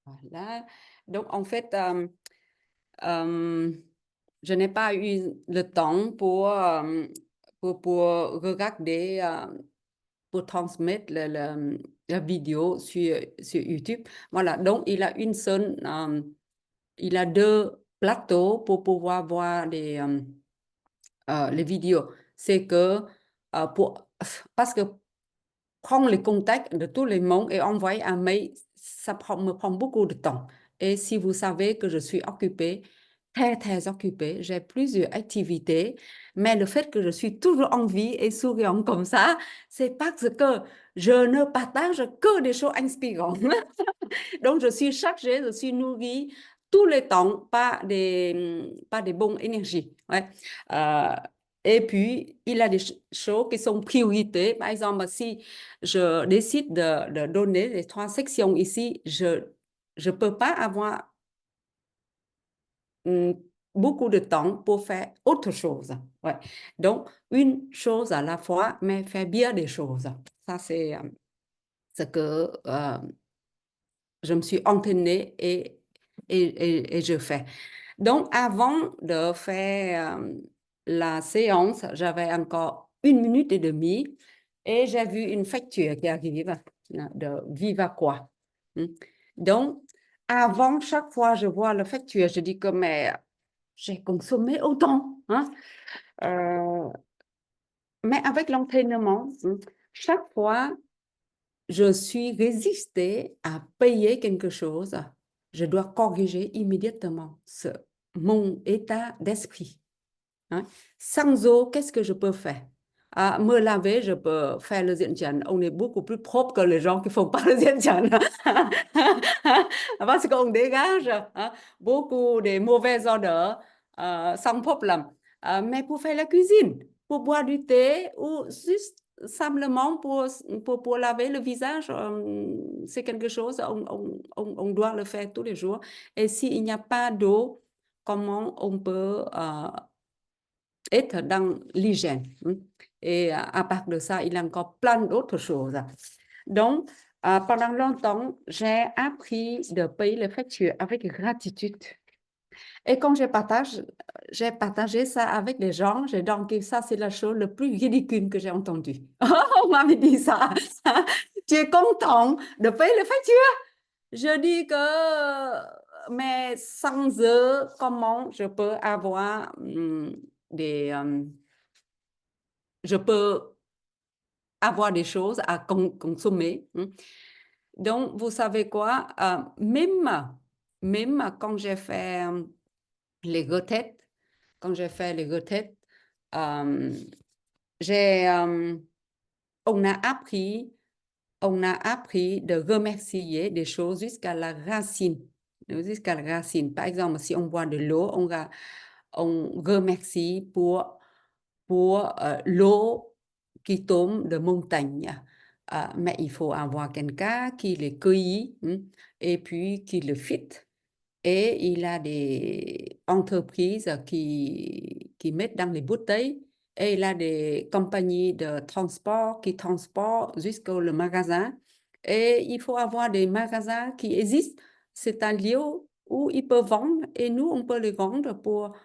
Voilà. Donc, en fait, je n'ai pas eu le temps pour regarder, pour transmettre la vidéo sur YouTube. Voilà. Donc, il a deux plateaux pour pouvoir voir les vidéos. C'est que, parce que prendre les contacts de tout le monde et envoyer un mail, me prend beaucoup de temps. Et si vous savez que je suis occupée, très, très occupée, j'ai plusieurs activités, mais le fait que je suis toujours en vie et souriante comme ça, c'est parce que je ne partage que des choses inspirantes. Donc, je suis chargée, je suis nourrie tout le temps par des bonnes énergies. Ouais. Euh, et puis, il y a des choses qui sont priorités. Par exemple, si je décide de donner les 3 sections ici, je ne peux pas avoir hum, beaucoup de temps pour faire autre chose. Ouais. Donc, une chose à la fois, mais faire bien des choses. Ça, c'est ce que je me suis entraînée et je fais. Donc, avant de faire la séance, j'avais encore 1 minute et demie et j'ai vu une facture qui arrive de Viva quoi. Donc, avant, chaque fois je vois la facture, je dis que mais j'ai consommé autant. Hein. Euh, mais avec l'entraînement, chaque fois je suis résistée à payer quelque chose, je dois corriger immédiatement mon état d'esprit. Hein. Sans eau, qu'est-ce que je peux faire? Me laver, je peux faire le diện trần. On est beaucoup plus propre que les gens qui font pas le diện trần. Parce qu'on dégage beaucoup de mauvaises odeurs sans problème. Mais pour faire la cuisine, pour boire du thé ou juste simplement pour laver le visage, c'est quelque chose, on doit le faire tous les jours. Et s'il n'y a pas d'eau, comment on peut être dans l'hygiène. Et à part de ça, il y a encore plein d'autres choses. Donc, pendant longtemps, j'ai appris de payer les factures avec gratitude. Et quand j'ai partagé ça avec les gens, j'ai dit que ça, c'est la chose la plus ridicule que j'ai entendue. On m'avait dit ça. Tu es content de payer les factures? Je dis que, mais sans eux, comment je peux avoir je peux avoir des choses à consommer. Donc, vous savez quoi? Même quand j'ai fait les retraites, quand j'ai fait les retraites, euh, j'ai, euh, on a appris, on a appris de remercier des choses jusqu'à la racine. Jusqu'à la racine. Par exemple, si on boit de l'eau, on remercie pour l'eau qui tombe de montagne. Mais il faut avoir quelqu'un qui les cueille et puis qui le fit. Et il a des entreprises qui mettent dans les bouteilles et il a des compagnies de transport qui transportent jusqu'au magasin. Et il faut avoir des magasins qui existent. C'est un lieu où ils peuvent vendre et nous, on peut les vendre pour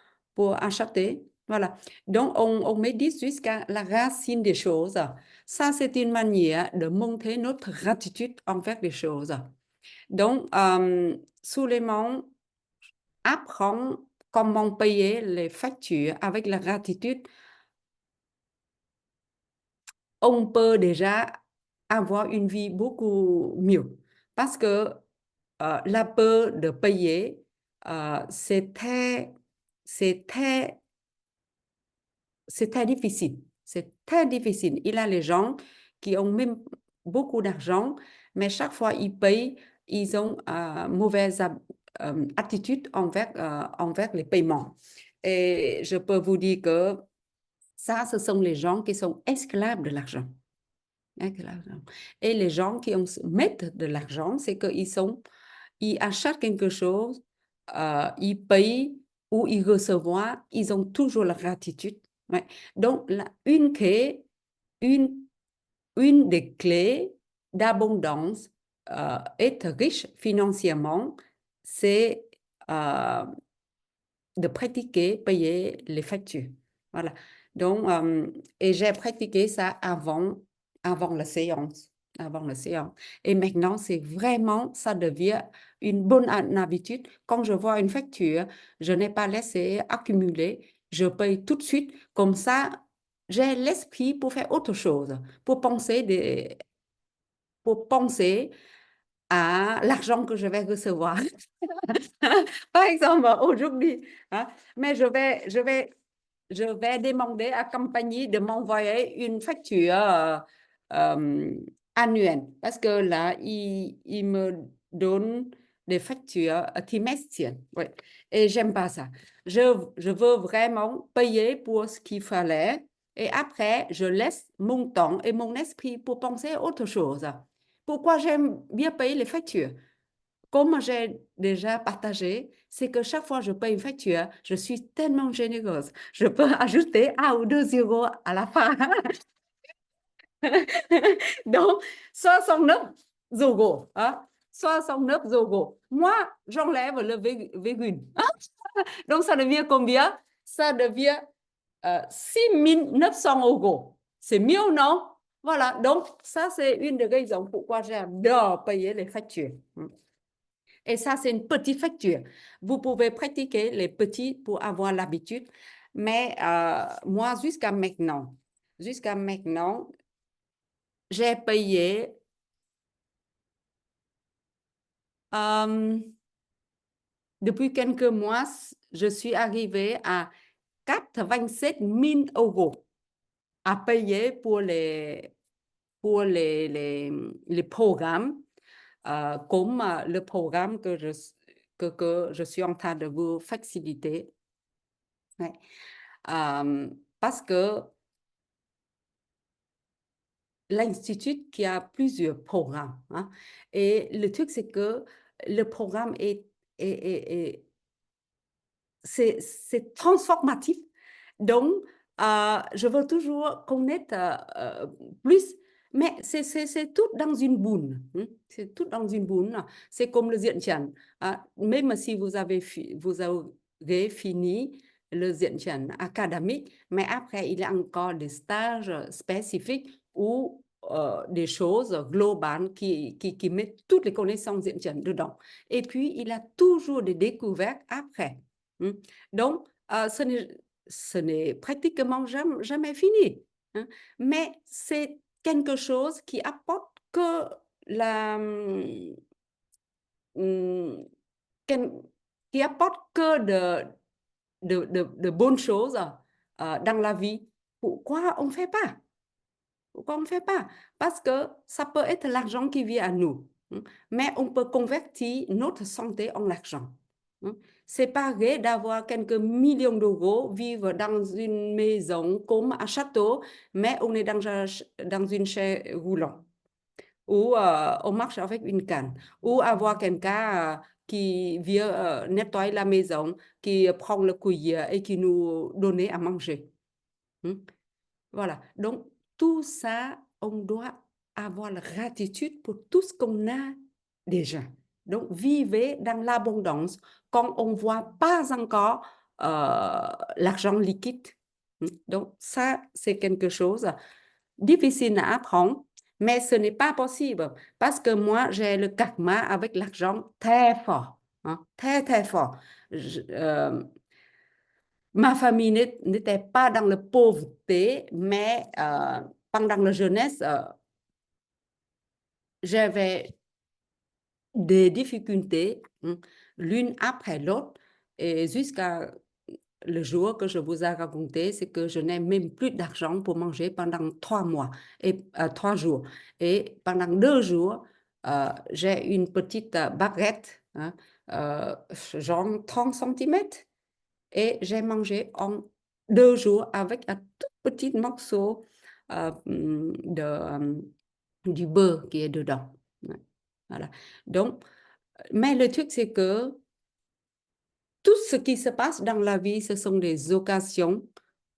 acheter. Voilà. Donc, on médite jusqu'à la racine des choses. Ça, c'est une manière de montrer notre gratitude envers les choses. Donc, Suleiman apprend comment payer les factures avec la gratitude. On peut déjà avoir une vie beaucoup mieux parce que la peur de payer, c'est très, c'est très difficile. C'est très difficile. Il y a les gens qui ont même beaucoup d'argent, mais chaque fois ils payent, ils ont mauvaise attitude envers les paiements. Et je peux vous dire que ça, ce sont les gens qui sont esclaves de l'argent. Et les gens qui mettent de l'argent, c'est ils achètent quelque chose, ils payent ou ils reçoivent, ils ont toujours la gratitude. Ouais. Donc, une des clés d'abondance, être riche financièrement, c'est de pratiquer, payer les factures. Voilà. Donc, et j'ai pratiqué ça avant la séance. Avant la séance. Et maintenant, c'est vraiment, ça devient une bonne habitude. Quand je vois une facture, je n'ai pas laissé accumuler, je paye tout de suite. Comme ça, j'ai l'esprit pour faire autre chose, pour penser à l'argent que je vais recevoir. Par exemple, aujourd'hui, hein, mais je vais demander à la compagnie de m'envoyer une facture euh, annuelle parce que là, il me donne des factures trimestrielles. Ouais. Et j'aime pas ça. Je veux vraiment payer pour ce qu'il fallait et après, je laisse mon temps et mon esprit pour penser à autre chose. Pourquoi j'aime bien payer les factures? Comme j'ai déjà partagé, c'est que chaque fois que je paye une facture, je suis tellement généreuse. Je peux ajouter 1 ou 2 € à la fin. Donc, 69 €. Hein? 69 €. Moi, j'enlève le virgule. Donc, ça devient combien? Ça devient 6 900 €. C'est mieux, non? Voilà. Donc, ça, c'est une des raisons pourquoi j'adore payer les factures. Et ça, c'est une petite facture. Vous pouvez pratiquer les petits pour avoir l'habitude. Mais moi, jusqu'à maintenant, j'ai payé depuis quelques mois, je suis arrivée à 87 000 € à payer pour les programmes, comme le programme que je suis en train de vous faciliter. Ouais. Parce que l'institut qui a plusieurs programmes. Hein, et le truc, c'est que le programme c'est transformatif. Donc, je veux toujours connaître plus, mais c'est tout dans une boune. Hein, c'est tout dans une boune. C'est comme le Diễn Trần. Même si vous avez fini le Diễn Trần académique, mais après, il y a encore des stages spécifiques ou des choses globales qui mettent toutes les connaissances Diễn Trần dedans. Et puis, il a toujours des découvertes après. Donc, ce n'est pratiquement jamais fini. Hein. Mais c'est quelque chose qui apporte que qui apporte que de bonnes choses dans la vie. Pourquoi on ne fait pas? Pourquoi on ne fait pas? Parce que ça peut être l'argent qui vient à nous, mais on peut convertir notre santé en argent. C'est pareil d'avoir quelques millions d'euros, vivre dans une maison comme un château, mais on est dans une chaise roulante, ou on marche avec une canne, ou avoir quelqu'un qui vient nettoyer la maison, qui prend le cuillère et qui nous donne à manger. Voilà. Donc, tout ça, on doit avoir la gratitude pour tout ce qu'on a déjà. Donc, vivez dans l'abondance quand on ne voit pas encore l'argent liquide. Donc, ça, c'est quelque chose difficile à apprendre, mais ce n'est pas possible parce que moi, j'ai le karma avec l'argent très fort, hein, très, très fort. Ma famille n'était pas dans la pauvreté, mais pendant la jeunesse, j'avais des difficultés, l'une après l'autre, et jusqu'à le jour que je vous ai raconté, c'est que je n'ai même plus d'argent pour manger pendant 3 mois et 3 jours. Et pendant 2 jours, j'ai une petite baguette, hein, genre 30 centimètres. Et j'ai mangé en 2 jours avec un tout petit morceau du beurre qui est dedans. Voilà. Donc, mais le truc, c'est que tout ce qui se passe dans la vie, ce sont des occasions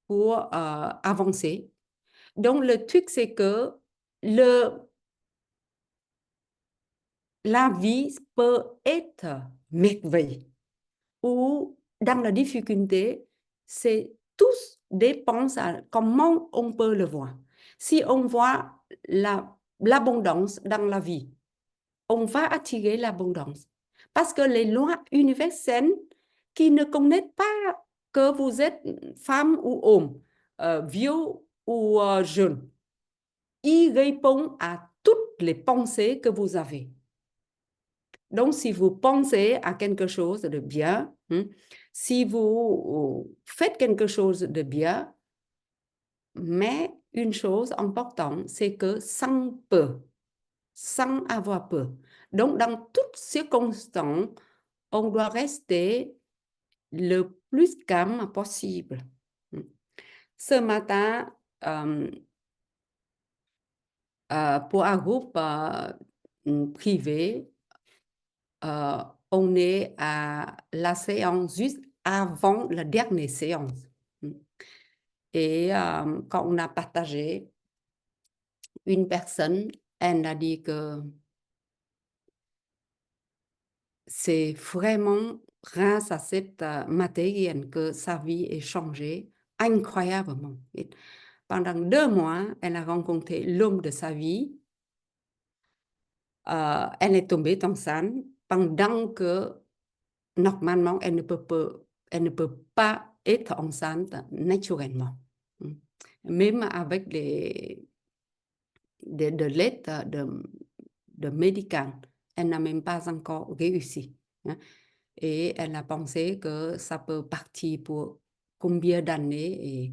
pour avancer. Donc, le truc, c'est que le la vie peut être merveille ou dans la difficulté, c'est tous dépend à comment on peut le voir. Si on voit l'abondance dans la vie, on va attirer l'abondance. Parce que les lois universelles qui ne connaissent pas que vous êtes femme ou homme, vieux ou jeune, ils répondent à toutes les pensées que vous avez. Donc, si vous pensez à quelque chose de bien, si vous faites quelque chose de bien, mais une chose importante, c'est que sans peur, sans avoir peur. Donc, dans toutes circonstances, on doit rester le plus calme possible. Ce matin, pour un groupe privé, on est à la séance juste avant la dernière séance. Et quand on a partagé, une personne, elle a dit que c'est vraiment grâce à cette matériel que sa vie est changée incroyablement. Et pendant 2 mois, elle a rencontré l'homme de sa vie. Elle est tombée enceinte pendant que normalement, elle ne peut pas être enceinte naturellement. Même avec de l'aide de médical, elle n'a même pas encore réussi. Et elle a pensé que ça peut partir pour combien d'années. Et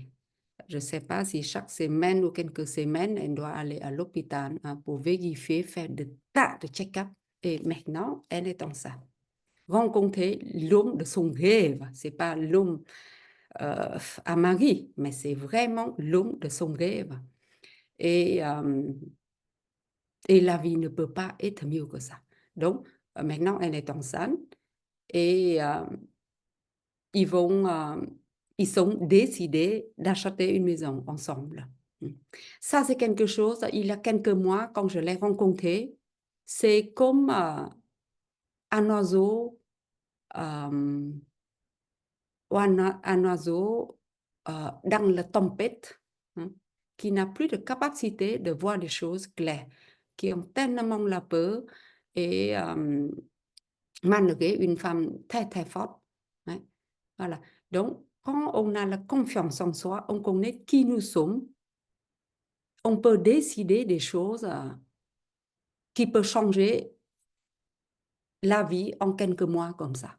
je ne sais pas si chaque semaine ou quelques semaines, elle doit aller à l'hôpital pour vérifier, faire des tas de check-up. Et maintenant, elle est enceinte. Rencontrer l'homme de son rêve. Ce n'est pas l'homme à mari, mais c'est vraiment l'homme de son rêve. Et la vie ne peut pas être mieux que ça. Donc, maintenant, elle est enceinte et ils sont décidés d'acheter une maison ensemble. Ça, c'est quelque chose, il y a quelques mois, quand je l'ai rencontré, c'est comme un oiseau ou un oiseau dans la tempête, qui n'a plus de capacité de voir des choses claires, qui ont tellement la peur et malgré une femme très très forte. Voilà. Donc, quand on a la confiance en soi, on connaît qui nous sommes, on peut décider des choses qui peuvent changer la vie en quelques mois comme ça.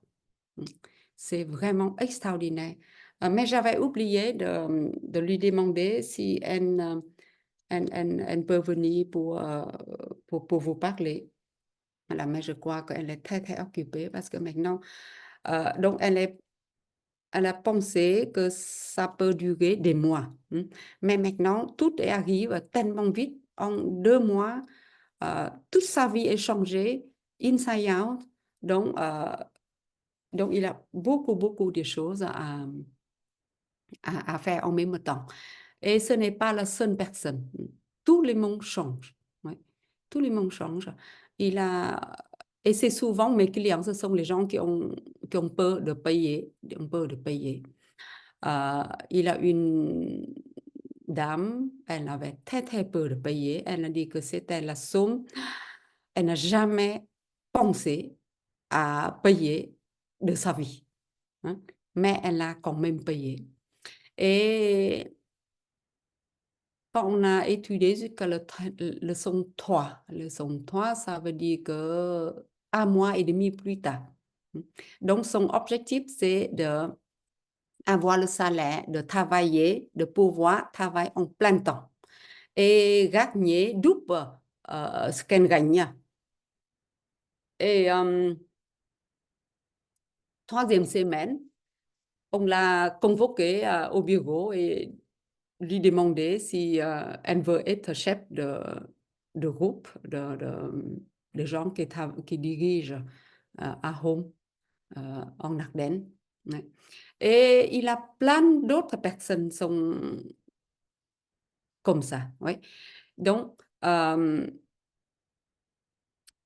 C'est vraiment extraordinaire. Mais j'avais oublié de lui demander si elle peut venir pour vous parler. Voilà, mais je crois qu'elle est très, très occupée parce que maintenant, donc elle a pensé que ça peut durer des mois. Mais maintenant, tout arrive tellement vite. En 2 mois, toute sa vie est changée, inside out. Donc, il a beaucoup, beaucoup de choses à faire en même temps. Et ce n'est pas la seule personne. Tout le monde change. Ouais. Tout le monde change. Et c'est souvent mes clients, ce sont les gens qui ont peur de payer. Ont peur de payer. Il a une dame, elle avait très, très peur de payer. Elle a dit que c'était la somme. Elle n'a jamais pensé à payer de sa vie. Mais elle a quand même payé. Et quand on a étudié jusqu'à leçon 3, leçon 3, ça veut dire que 1 mois et demi plus tard. Donc, son objectif, c'est d'avoir le salaire, de travailler, de pouvoir travailler en plein temps et gagner double ce qu'elle gagne. Et 3e semaine, on l'a convoquée au bureau et lui demander si elle veut être chef de groupe de gens qui dirigent à Home en Ardennes. Ouais. Et il a plein d'autres personnes sont comme ça. Ouais. Donc,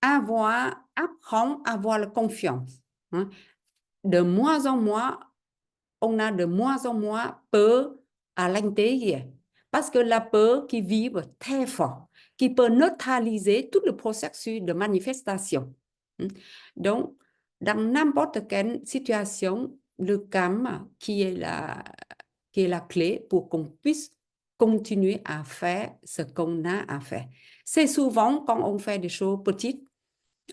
apprend à avoir la confiance. Hein. De moins en moins, on a de moins en moins peur à l'intérieur. Parce que la peur qui vibre très fort, qui peut neutraliser tout le processus de manifestation. Donc, dans n'importe quelle situation, le calme qui est la clé pour qu'on puisse continuer à faire ce qu'on a à faire. C'est souvent quand on fait des choses petites,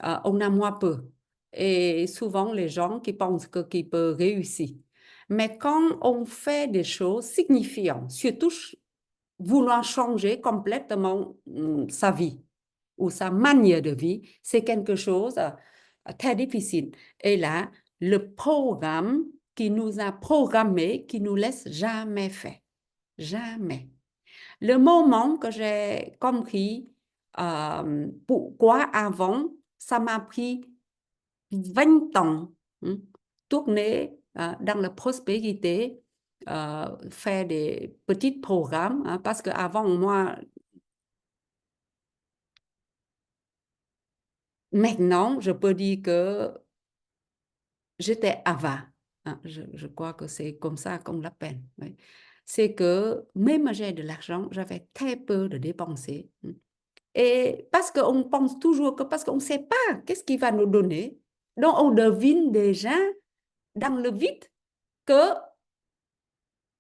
on a moins peur. Et souvent, les gens qui pensent qu'ils peuvent réussir. Mais quand on fait des choses signifiantes, surtout vouloir changer complètement sa vie ou sa manière de vie, c'est quelque chose très difficile. Et là, le programme qui nous a programmé, qui nous laisse jamais faire. Jamais. Le moment que j'ai compris pourquoi avant, ça m'a pris 20 ans tourner dans la prospérité, faire des petits programmes, hein, parce qu'avant, moi, maintenant, je peux dire que j'étais avare. Hein, je crois que c'est comme ça qu'on l'appelle. Oui. C'est que même j'ai de l'argent, j'avais très peur de dépenser. Et parce qu'on pense toujours que parce qu'on ne sait pas qu'est-ce qu'il va nous donner, donc on devine déjà dans le vide que,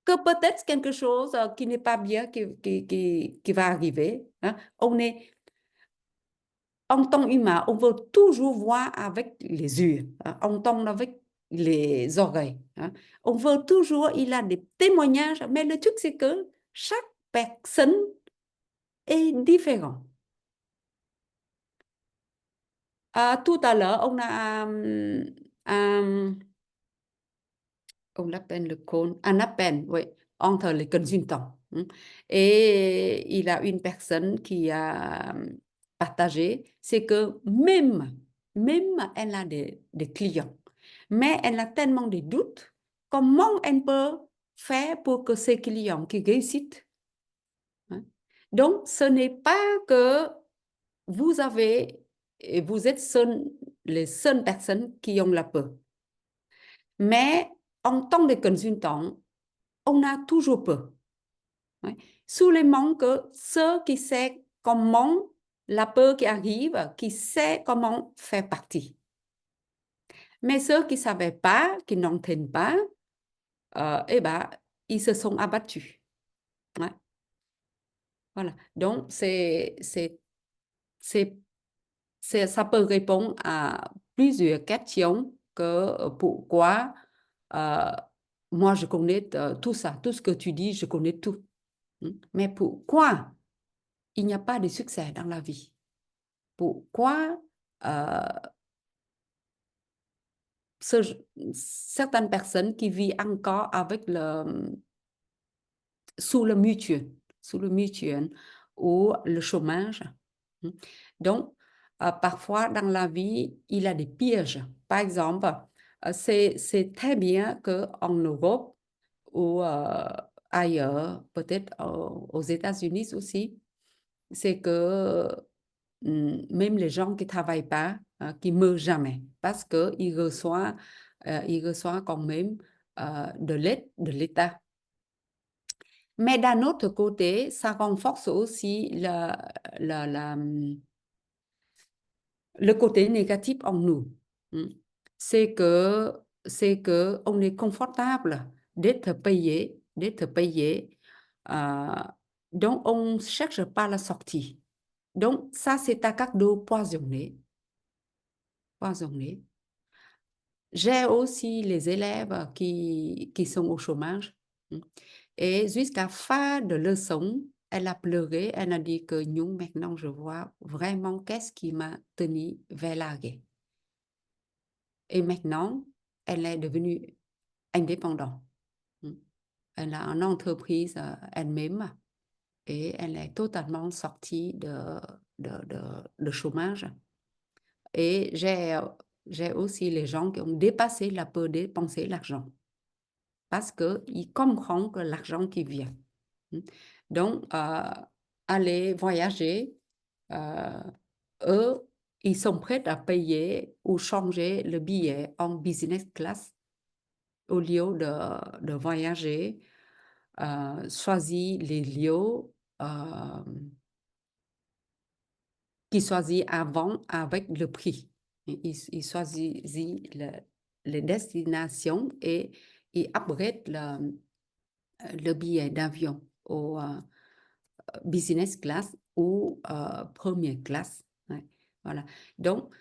que peut-être quelque chose qui n'est pas bien qui va arriver. Hein. En tant qu'humain, on veut toujours voir avec les yeux, hein, entendre avec les oreilles. Hein. On veut toujours, il a des témoignages, mais le truc c'est que chaque personne est différente. Tout à l'heure, on l'appelle le cône, un appel, oui, entre les consultants. Et il a une personne qui a partagé, c'est que même elle a des clients, mais elle a tellement de doutes, comment elle peut faire pour que ses clients qui réussissent. Hein? Donc, ce n'est pas que vous avez, et vous êtes les seules personnes qui ont la peur. Mais en tant que consultant, on a toujours peur. Ouais. Sous les manques, ceux qui savent comment la peur qui arrive, qui sait comment faire partie. Mais ceux qui ne savaient pas, qui n'entendent pas, eh ben, ils se sont abattus. Ouais. Voilà. Donc, ça peut répondre à plusieurs questions que pourquoi moi je connais tout ça, tout ce que tu dis, je connais tout. Mais pourquoi il n'y a pas de succès dans la vie? Pourquoi euh, certaines personnes qui vivent encore avec sous le mutuel ou le chômage? Donc, parfois dans la vie, il y a des pièges. Par exemple, c'est très bien qu'en Europe ou ailleurs, peut-être aux États-Unis aussi, c'est que même les gens qui ne travaillent pas, qui ne meurent jamais, parce qu'ils reçoivent quand même de l'aide de l'État. Mais d'un autre côté, ça renforce aussi le côté négatif en nous. C'est que, on est confortable d'être payé. euh, donc, on ne cherche pas la sortie. Donc, ça, c'est un cadeau poisonné. Poisonné. J'ai aussi les élèves qui sont au chômage. Et jusqu'à fin de leçon, elle a pleuré. Elle a dit que nous, maintenant, je vois vraiment qu'est-ce qui m'a tenu vers la guerre. Et maintenant, elle est devenue indépendante. Elle a une entreprise elle-même et elle est totalement sortie de chômage. Et j'ai aussi les gens qui ont dépassé la peur de dépenser l'argent parce qu'ils comprennent que l'argent qui vient. Donc, aller voyager, eux, ils sont prêts à payer ou changer le billet en business class au lieu de voyager, choisir les lieux qu'ils choisissent avant avec le prix. Ils choisissent les destinations et ils upgrade le billet d'avion au business class ou première classe. Ouais, voilà. Donc,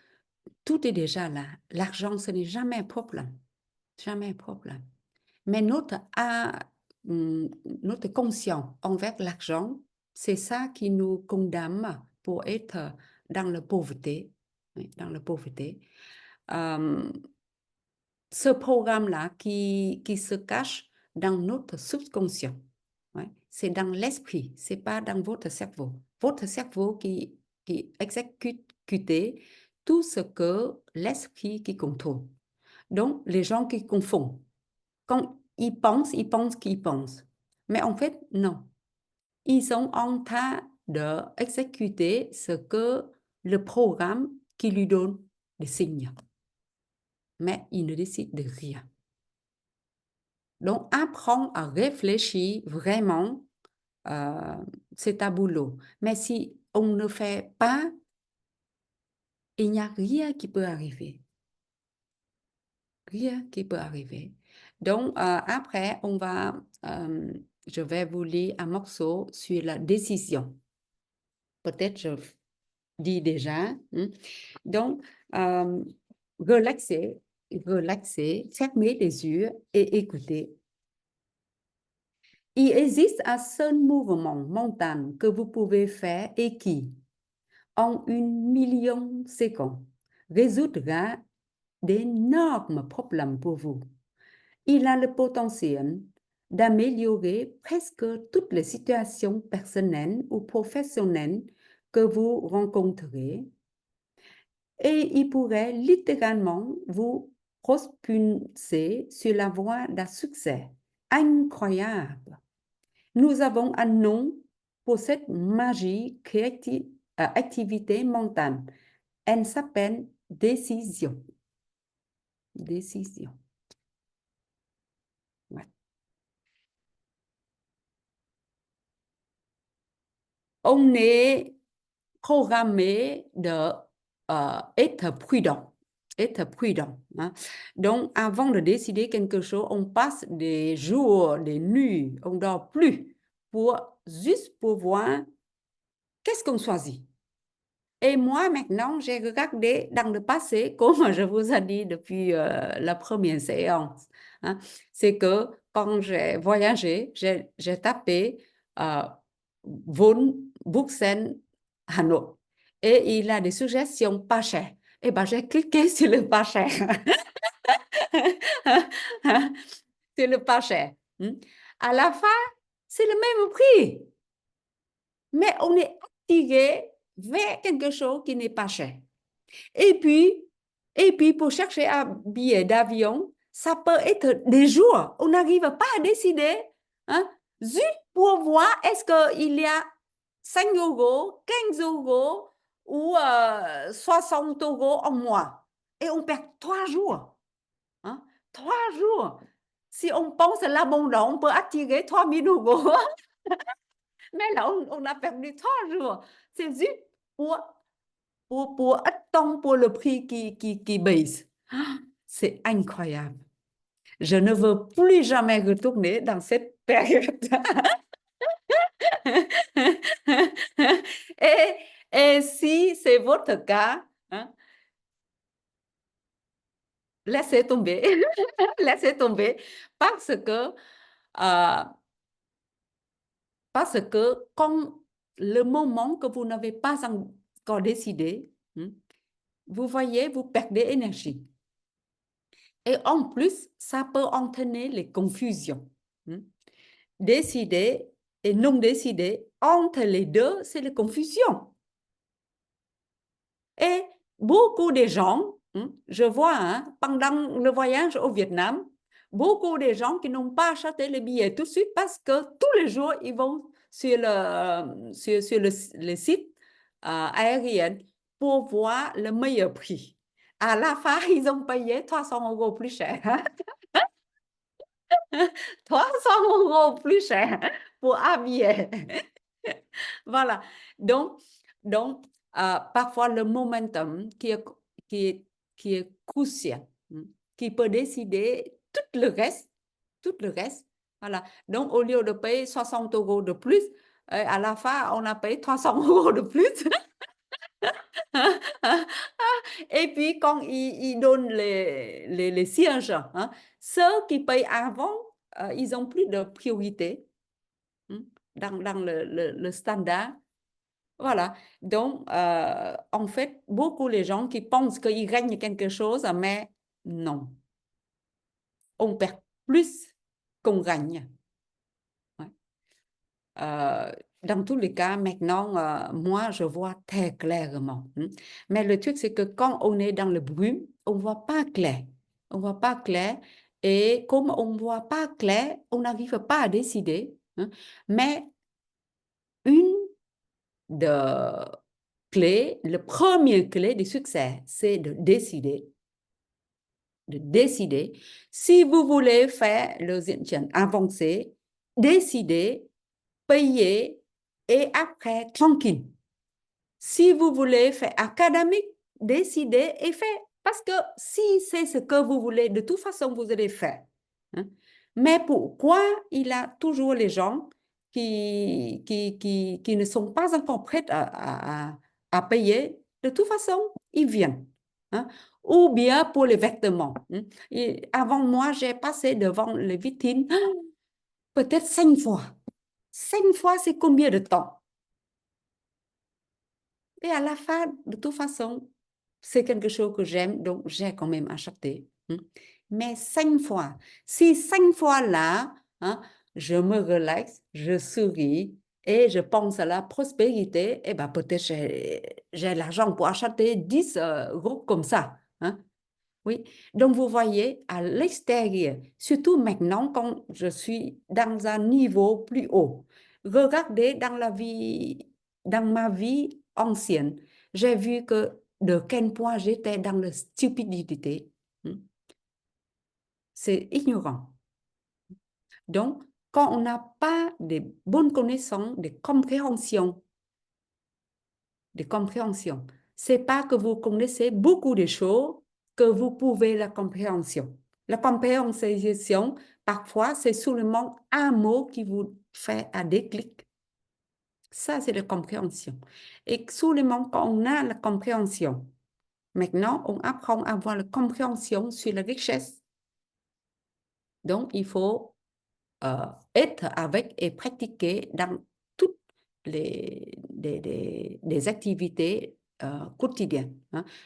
tout est déjà là. L'argent, ce n'est jamais un problème. Jamais un problème. Mais notre conscience envers l'argent, c'est ça qui nous condamne pour être dans la pauvreté. Oui, dans la pauvreté. Ce programme-là qui se cache dans notre subconscient, ouais, c'est dans l'esprit, c'est pas dans votre cerveau. Votre cerveau qui exécute tout ce que l'esprit qui contrôle. Donc, les gens qui confondent. Quand ils pensent qu'ils pensent. Mais en fait, non. Ils sont en train d'exécuter ce que le programme qui lui donne des signes. Mais ils ne décident de rien. Donc, apprendre à réfléchir vraiment, c'est à boulot. Mais si on ne fait pas, il n'y a rien qui peut arriver. Rien qui peut arriver. Donc, après, je vais vous lire un morceau sur la décision. Peut-être je dis déjà. Donc, relaxez, fermez les yeux et écoutez. Il existe un seul mouvement mental que vous pouvez faire et qui, en 1 million de secondes, résoudra d'énormes problèmes pour vous. Il a le potentiel d'améliorer presque toutes les situations personnelles ou professionnelles que vous rencontrez et il pourrait littéralement vous propulser sur la voie d'un succès incroyable. Nous avons un nom pour cette magie activité mentale. Elle s'appelle décision. Décision. Ouais. On est programmé d'être prudent. Être prudent. Hein. Donc, avant de décider quelque chose, on passe des jours, des nuits, on ne dort plus juste pour voir qu'est-ce qu'on choisit. Et moi, maintenant, j'ai regardé dans le passé, comme je vous ai dit depuis la première séance. Hein, c'est que quand j'ai voyagé, j'ai tapé Vốn Bruxelles, Hà Nội. Et il a des suggestions pas chères. Et ben, j'ai cliqué sur le pas cher. Sur le pas cher. À la fin, c'est le même prix. Mais on est attiré vers quelque chose qui n'est pas cher. Et puis, pour chercher un billet d'avion, ça peut être des jours. On n'arrive pas à décider. Hein? Juste pour voir est-ce qu'il y a 5 euros, 15 euros ou 60 euros en mois. Et on perd 3 jours. Hein? 3 jours. Si on pense à l'abondance, on peut attirer 3 000 euros. Mais là, on a perdu 3 jours. C'est juste pour attendre pour le prix qui baisse. C'est incroyable. Je ne veux plus jamais retourner dans cette période. et si c'est votre cas, hein, laissez tomber. Laissez tomber euh, parce que quand le moment que vous n'avez pas encore décidé, vous voyez, vous perdez énergie. Et en plus, ça peut entraîner les confusions. Décider et non décider, entre les deux, c'est la confusion. Et beaucoup de gens, je vois, pendant le voyage au Vietnam, beaucoup de gens qui n'ont pas acheté le billet tout de suite parce que tous les jours, ils vont sur le site aérien pour voir le meilleur prix. À la fin, ils ont payé 300 € plus cher. 300 € plus cher pour habiller. Voilà. Donc parfois, le momentum qui est, qui est crucial, qui peut décider tout le reste. Tout le reste. Voilà. Donc, au lieu de payer 60 € de plus, à la fin, on a payé 300 € de plus. Et puis, quand ils donnent les sièges, hein, ceux qui payent avant, ils n'ont plus de priorité dans le standard. Voilà. Donc, en fait, beaucoup les gens qui pensent qu'ils gagnent quelque chose, mais non. On perd plus qu'on gagne. Ouais. Dans tous les cas, maintenant, moi, je vois très clairement. Mais le truc, c'est que quand on est dans le bruit, on ne voit pas clair. On ne voit pas clair. Et comme on ne voit pas clair, on n'arrive pas à décider. Mais une de clés, le premier clé du succès, c'est de décider. De décider. Si vous voulez faire le Zientian avancé, décidez, payez et après, tranquille. Si vous voulez faire académique, décidez et faites. Parce que si c'est ce que vous voulez, de toute façon, vous allez faire. Mais pourquoi il y a toujours les gens qui ne sont pas encore prêts à payer? De toute façon, ils viennent. Ou bien pour les vêtements. Et avant moi, j'ai passé devant les vitrines peut-être 5 fois. 5 fois, c'est combien de temps? Et à la fin, de toute façon, c'est quelque chose que j'aime, donc j'ai quand même acheté. Mais 5 fois, si 5 fois là, je me relaxe, je souris et je pense à la prospérité, et ben peut-être j'ai l'argent pour acheter 10 groupes comme ça. Oui, donc vous voyez, à l'extérieur, surtout maintenant quand je suis dans un niveau plus haut, regardez dans ma vie ancienne, j'ai vu que de quel point j'étais dans la stupidité. C'est ignorant. Donc, quand on n'a pas de bonnes connaissances, de compréhension, c'est pas que vous connaissez beaucoup de choses que vous pouvez la compréhension. La compréhension, parfois, c'est seulement un mot qui vous fait un déclic. Ça, c'est la compréhension. Et seulement quand on a la compréhension, maintenant, on apprend à avoir la compréhension sur la richesse. Donc, il faut être avec et pratiquer dans toutes les activités quotidiennes.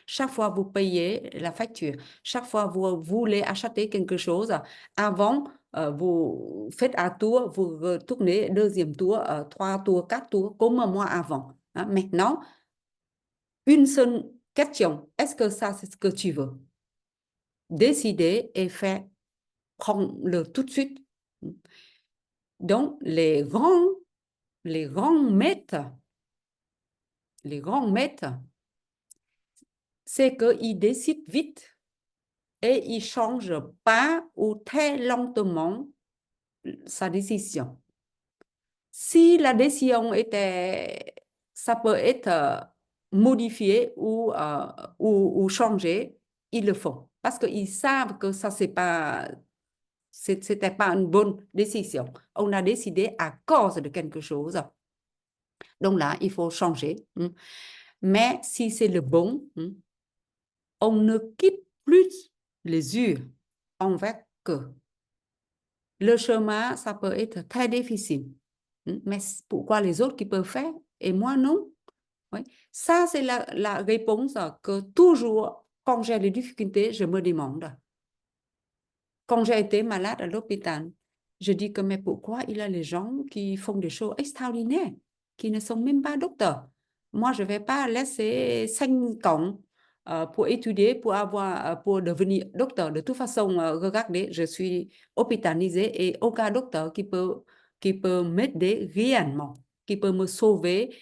Chaque fois vous payez la facture, chaque fois vous voulez acheter quelque chose, avant vous faites un tour, vous retournez, deuxième tour, 3 tours, 4 tours, comme moi avant. Maintenant, une seule question, est-ce que ça c'est ce que tu veux? Décider et faire, prendre-le tout de suite. Donc, les grands maîtres, c'est qu'ils décident vite et ils ne changent pas ou très lentement sa décision. Si la décision était, ça peut être modifié ou changé, ils le font. Parce qu'ils savent que ça, c'était pas une bonne décision. On a décidé à cause de quelque chose. Donc là, il faut changer. Mais si c'est le bon, on ne quitte plus les yeux envers que. Le chemin, ça peut être très difficile. Mais pourquoi les autres qui peuvent faire et moi non? Oui. Ça, c'est la réponse que toujours, quand j'ai des difficultés, je me demande. Quand j'ai été malade à l'hôpital, je dis que mais pourquoi il y a les gens qui font des choses extraordinaires, qui ne sont même pas docteurs? Moi, je ne vais pas laisser 5 ans pour étudier, pour devenir docteur. De toute façon, regardez, je suis hôpitalisée et aucun docteur qui peut m'aider réellement, qui peut me sauver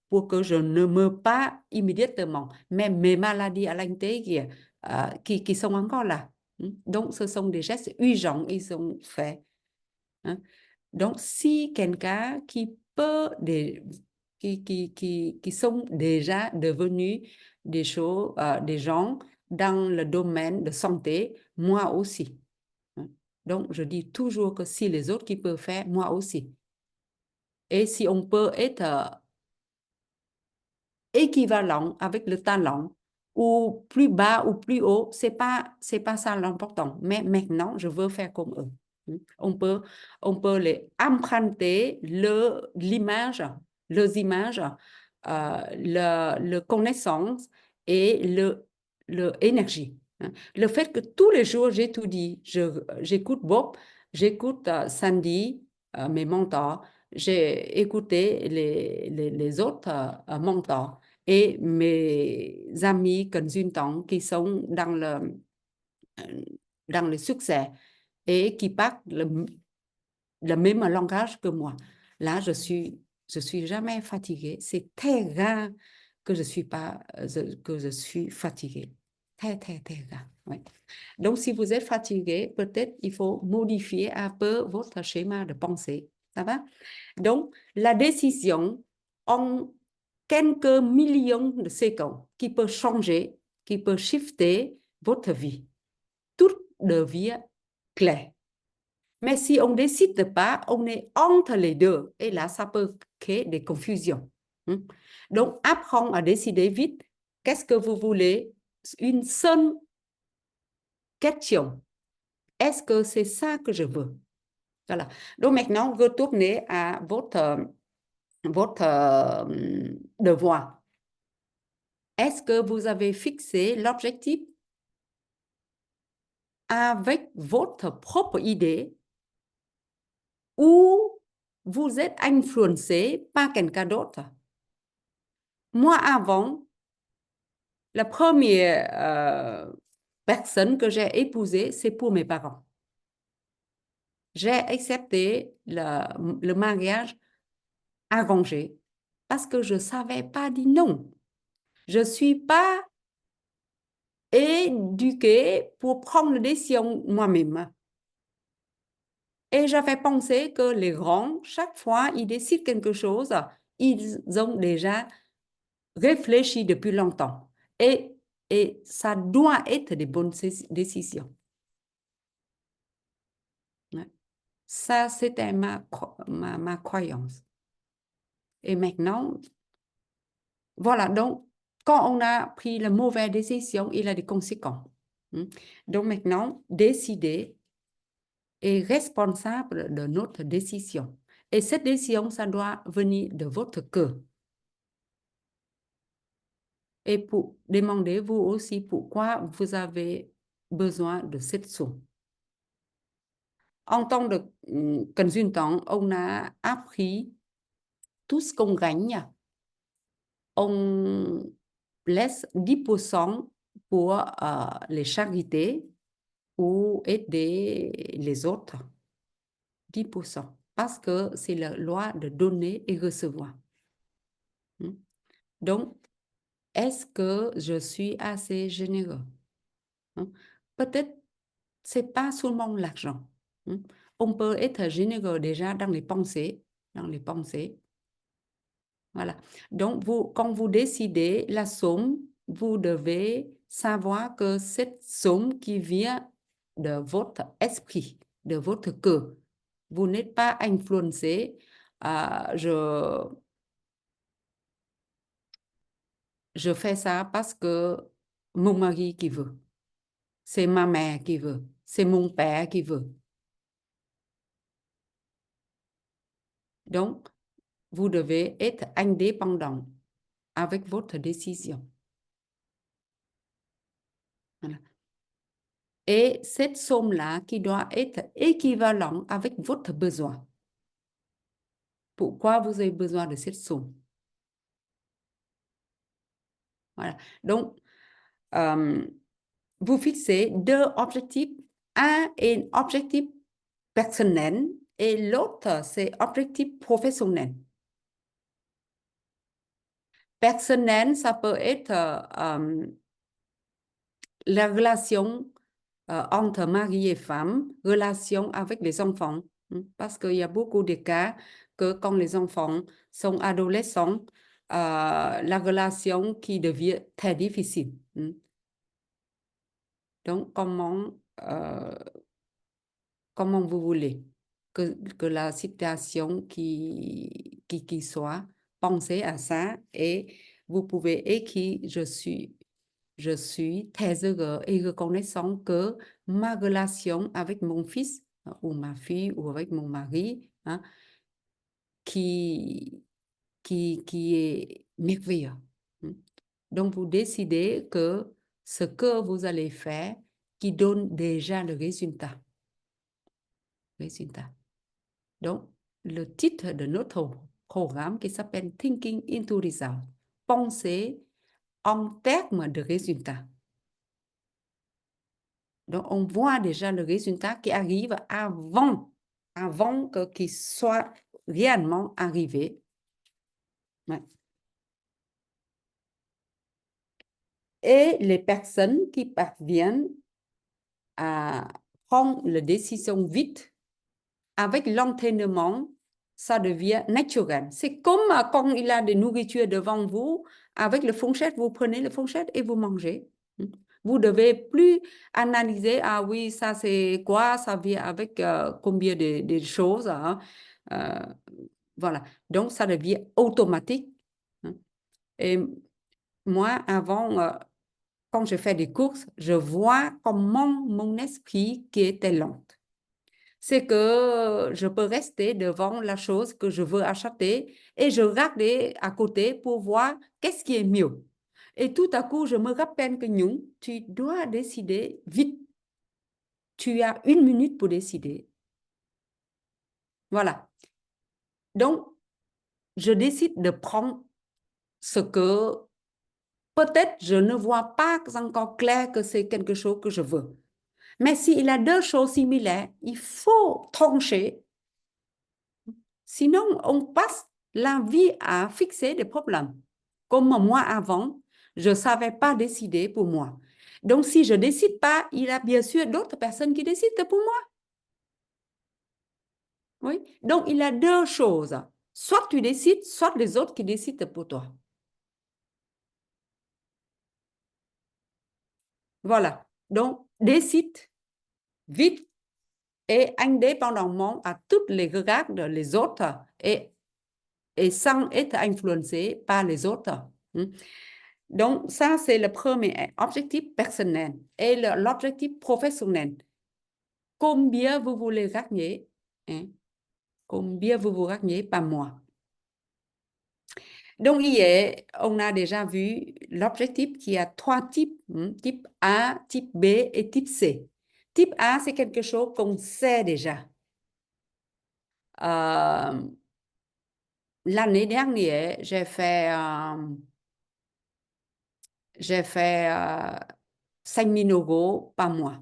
pour que je ne meure pas immédiatement. Mais mes maladies à l'intérieur qui sont encore là. Donc, ce sont des gestes urgents, ils sont faits. Hein. Donc, si quelqu'un qui peut, qui sont déjà devenus des choses, des gens dans le domaine de santé, moi aussi. Hein. Donc, je dis toujours que si les autres qui peuvent faire, moi aussi. Et si on peut être équivalent avec le talent, ou plus bas ou plus haut, c'est pas ça l'important. Mais maintenant, je veux faire comme eux. On peut les emprunter l'image, les images, le connaissance et l'énergie. Le fait que tous les jours j'étudie, j'écoute Bob, j'écoute Sandy, mes mentors, j'ai écouté les autres mentors et mes amis consultants qui sont dans le succès et qui parlent le même langage que moi. Là, je suis jamais fatiguée. C'est très rare que je suis pas, que je suis fatiguée. Très, très, très rare. Ouais. Donc, si vous êtes fatigué, peut-être il faut modifier un peu votre schéma de pensée. Ça va? Donc, la décision en quelques millions de secondes qui peut changer, qui peut shifter votre vie. Tout devient clair. Mais si on ne décide pas, on est entre les deux. Et là, ça peut créer des confusions. Donc, apprendre à décider vite. Qu'est-ce que vous voulez? Une seule question. Est-ce que c'est ça que je veux? Voilà. Donc, maintenant, retournez à votre devoir. Est-ce que vous avez fixé l'objectif avec votre propre idée ou vous êtes influencé par quelqu'un d'autre? Moi, avant, la première personne que j'ai épousée, c'est pour mes parents. J'ai accepté le mariage arrangé parce que je ne savais pas dire non. Je ne suis pas éduquée pour prendre la décision moi-même. Et j'avais pensé que les grands, chaque fois, ils décident quelque chose, ils ont déjà réfléchi depuis longtemps. Et ça doit être des bonnes décisions. Ouais. Ça, c'était ma croyance. Et maintenant, voilà, donc, quand on a pris la mauvaise décision, il a des conséquences. Donc maintenant, décider est responsable de notre décision. Et cette décision, ça doit venir de votre cœur. Et pour demander vous aussi pourquoi vous avez besoin de cette somme. En tant que consultant, on a appris tout ce qu'on gagne. On laisse 10% pour les charités ou aider les autres. 10%. Parce que c'est la loi de donner et recevoir. Donc, est-ce que je suis assez généreux? Peut-être c'est pas seulement l'argent. On peut être généreux déjà dans les pensées, Voilà. Donc, quand vous décidez la somme, vous devez savoir que cette somme qui vient de votre esprit, de votre cœur, vous n'êtes pas influencé. Je fais ça parce que mon mari qui veut, c'est ma mère qui veut, c'est mon père qui veut. Donc, vous devez être indépendant avec votre décision. Voilà. Et cette somme-là qui doit être équivalente avec votre besoin. Pourquoi vous avez besoin de cette somme? Voilà. Donc, vous fixez deux objectifs. Un est un objectif personnel et l'autre, c'est objectif professionnel. Personnel, ça peut être la relation entre mari et femme, relation avec les enfants. Parce qu'il y a beaucoup de cas que quand les enfants sont adolescents, la relation qui devient très difficile. Donc, comment vous voulez que la situation qui soit, pensez à ça et vous pouvez écrire, je suis très heureux et reconnaissant que ma relation avec mon fils ou ma fille ou avec mon mari, qui, qui est merveilleux. Donc, vous décidez que ce que vous allez faire qui donne déjà le résultat. Donc, le titre de notre programme qui s'appelle Thinking into Result, penser en termes de résultats. Donc, on voit déjà le résultat qui arrive avant qu'il soit réellement arrivé. Ouais. Et les personnes qui parviennent à prendre la décision vite, avec l'entraînement, ça devient naturel. C'est comme quand il y a des nourritures devant vous, avec le fourchette, vous prenez le fourchette et vous mangez. Vous devez plus analyser, ah oui, ça c'est quoi, ça vient avec combien de choses. Voilà, donc ça devient automatique. Et moi, avant, quand je fais des courses, je vois comment mon esprit qui était lent. C'est que je peux rester devant la chose que je veux acheter et je regarde à côté pour voir qu'est-ce qui est mieux. Et tout à coup, je me rappelle que non, tu dois décider vite. Tu as 1 minute pour décider. Voilà. Donc, je décide de prendre ce que peut-être je ne vois pas encore clair que c'est quelque chose que je veux. Mais s'il y a deux choses similaires, il faut trancher. Sinon, on passe la vie à fixer des problèmes. Comme moi avant, je ne savais pas décider pour moi. Donc, si je ne décide pas, il y a bien sûr d'autres personnes qui décident pour moi. Oui. Donc, il y a deux choses. Soit tu décides, soit les autres qui décident pour toi. Voilà. Donc, décide vite et indépendamment à toutes les regards des autres et sans être influencé par les autres. Donc, ça, c'est le premier objectif personnel. Et l'objectif professionnel. Combien vous voulez gagner? Combien vous gagnez par mois? Donc, hier, on a déjà vu l'objectif qui a 3 types. Type A, type B et type C. Type A, c'est quelque chose qu'on sait déjà. L'année dernière, j'ai fait 5 000 € par mois.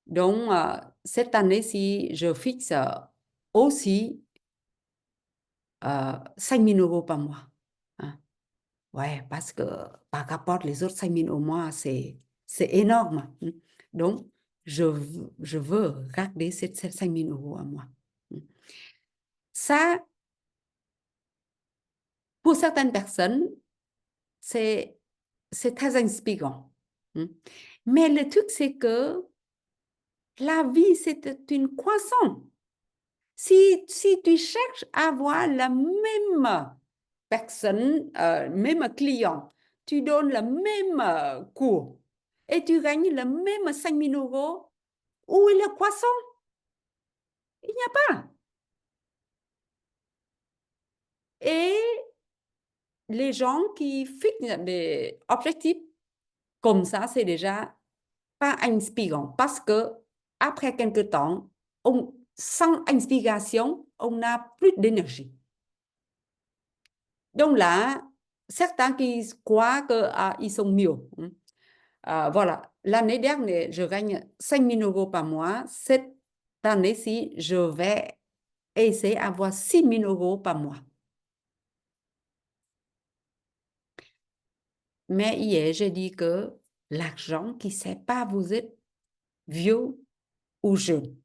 Donc, cette année-ci, je fixe aussi 5 000 € par mois. Ouais, parce que par rapport les autres 5 000 au mois, c'est énorme. Donc, je veux garder ces 5 000 € à moi. Ça, pour certaines personnes, c'est très inspirant. Mais le truc, c'est que la vie, c'est une croissance. Si tu cherches à avoir la même personne, même client, tu donnes le même cours et tu gagnes le même 5 000 €, où est le croissant? Il n'y a pas. Et les gens qui fixent des objectifs comme ça, c'est déjà pas inspirant parce que après quelque temps, sans inspiration, on n'a plus d'énergie. Donc là, certains qui croient qu'ils sont mieux. Voilà, l'année dernière, je gagne 5 000 € par mois. Cette année-ci, je vais essayer d'avoir 6 000 € par mois. Mais hier, j'ai dit que l'argent qui ne sait pas vous êtes vieux ou jeune,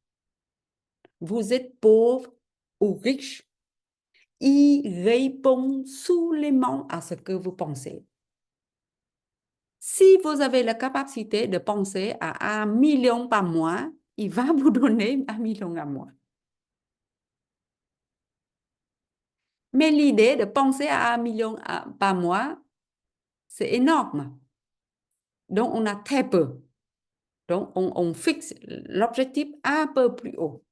vous êtes pauvre ou riche, il répond seulement à ce que vous pensez. Si vous avez la capacité de penser à 1 million par mois, il va vous donner 1 million à mois. Mais l'idée de penser à 1 million par mois, c'est énorme. Donc, on a très peu. Donc, on fixe l'objectif un peu plus haut.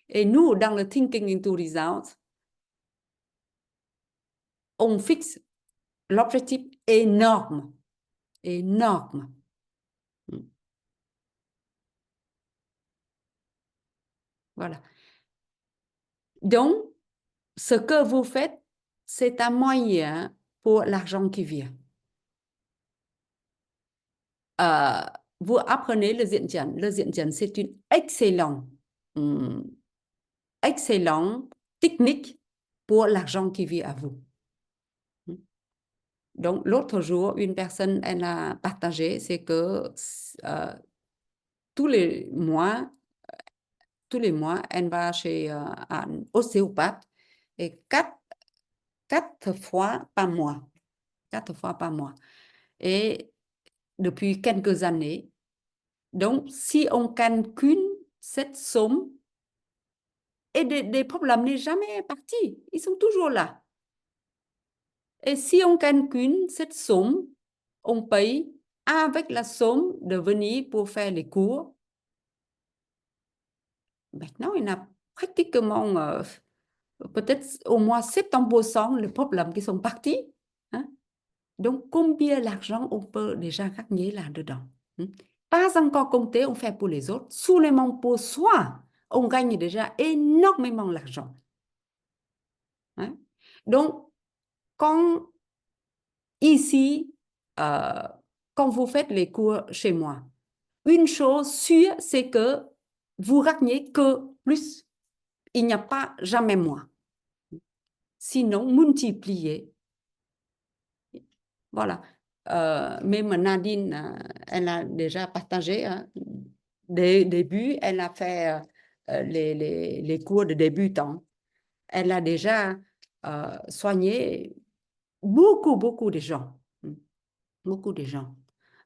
Et nous, dans le Thinking into Results, on fixe l'objectif énorme. Énorme. Voilà. Donc, ce que vous faites, c'est un moyen pour l'argent qui vient. Vous apprenez le diễn trần. Le diễn trần, c'est une excellente technique pour l'argent qui vient à vous. Donc, l'autre jour, une personne, elle a partagé, c'est que tous les mois, elle va chez un ostéopathe et quatre fois par mois. 4 fois par mois. Et depuis quelques années, donc si on calcule cette somme, et des problèmes n'est jamais parti, ils sont toujours là. Et si on calcule cette somme, on paye avec la somme de venir pour faire les cours. Maintenant, il y a pratiquement peut-être au moins 70% les problèmes qui sont partis. Hein? Donc, combien d'argent on peut déjà gagner là-dedans? Pas encore compté, on fait pour les autres. Seulement pour soi, on gagne déjà énormément d'argent. Hein? Donc, quand ici, quand vous faites les cours chez moi, une chose sûre, c'est que vous gagnez que plus. Il n'y a pas jamais moins. Sinon, multiplier. Voilà. Même Nadine, elle a déjà partagé. Hein, dès le début, elle a fait les cours de débutants. Elle a déjà soigné beaucoup de gens. Beaucoup de gens.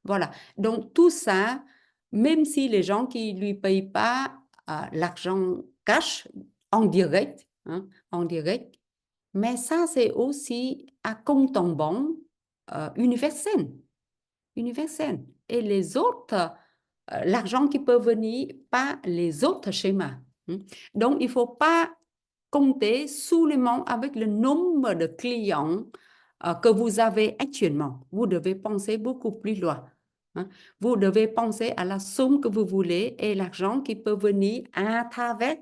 Voilà. Donc, tout ça, même si les gens qui ne lui payent pas l'argent cash en direct, hein, en direct, mais ça, c'est aussi un compte en banque universel. Universel. Et les autres, l'argent qui peut venir par les autres schémas. Donc, il ne faut pas compter seulement avec le nombre de clients que vous avez actuellement. Vous devez penser beaucoup plus loin. Vous devez penser à la somme que vous voulez et l'argent qui peut venir à travers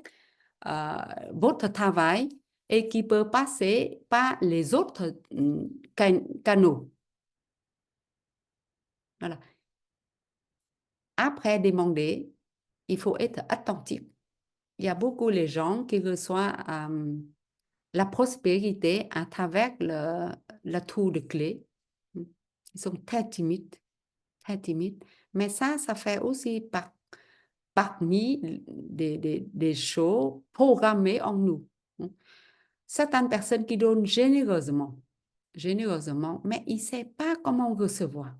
votre travail et qui peut passer par les autres canaux. Voilà. Après demander, il faut être attentif. Il y a beaucoup de gens qui reçoivent la prospérité à travers le trou de clé. Ils sont très timides, très timides. Mais ça fait aussi parmi des choses programmées en nous. Certaines personnes qui donnent généreusement, mais ils ne savent pas comment recevoir.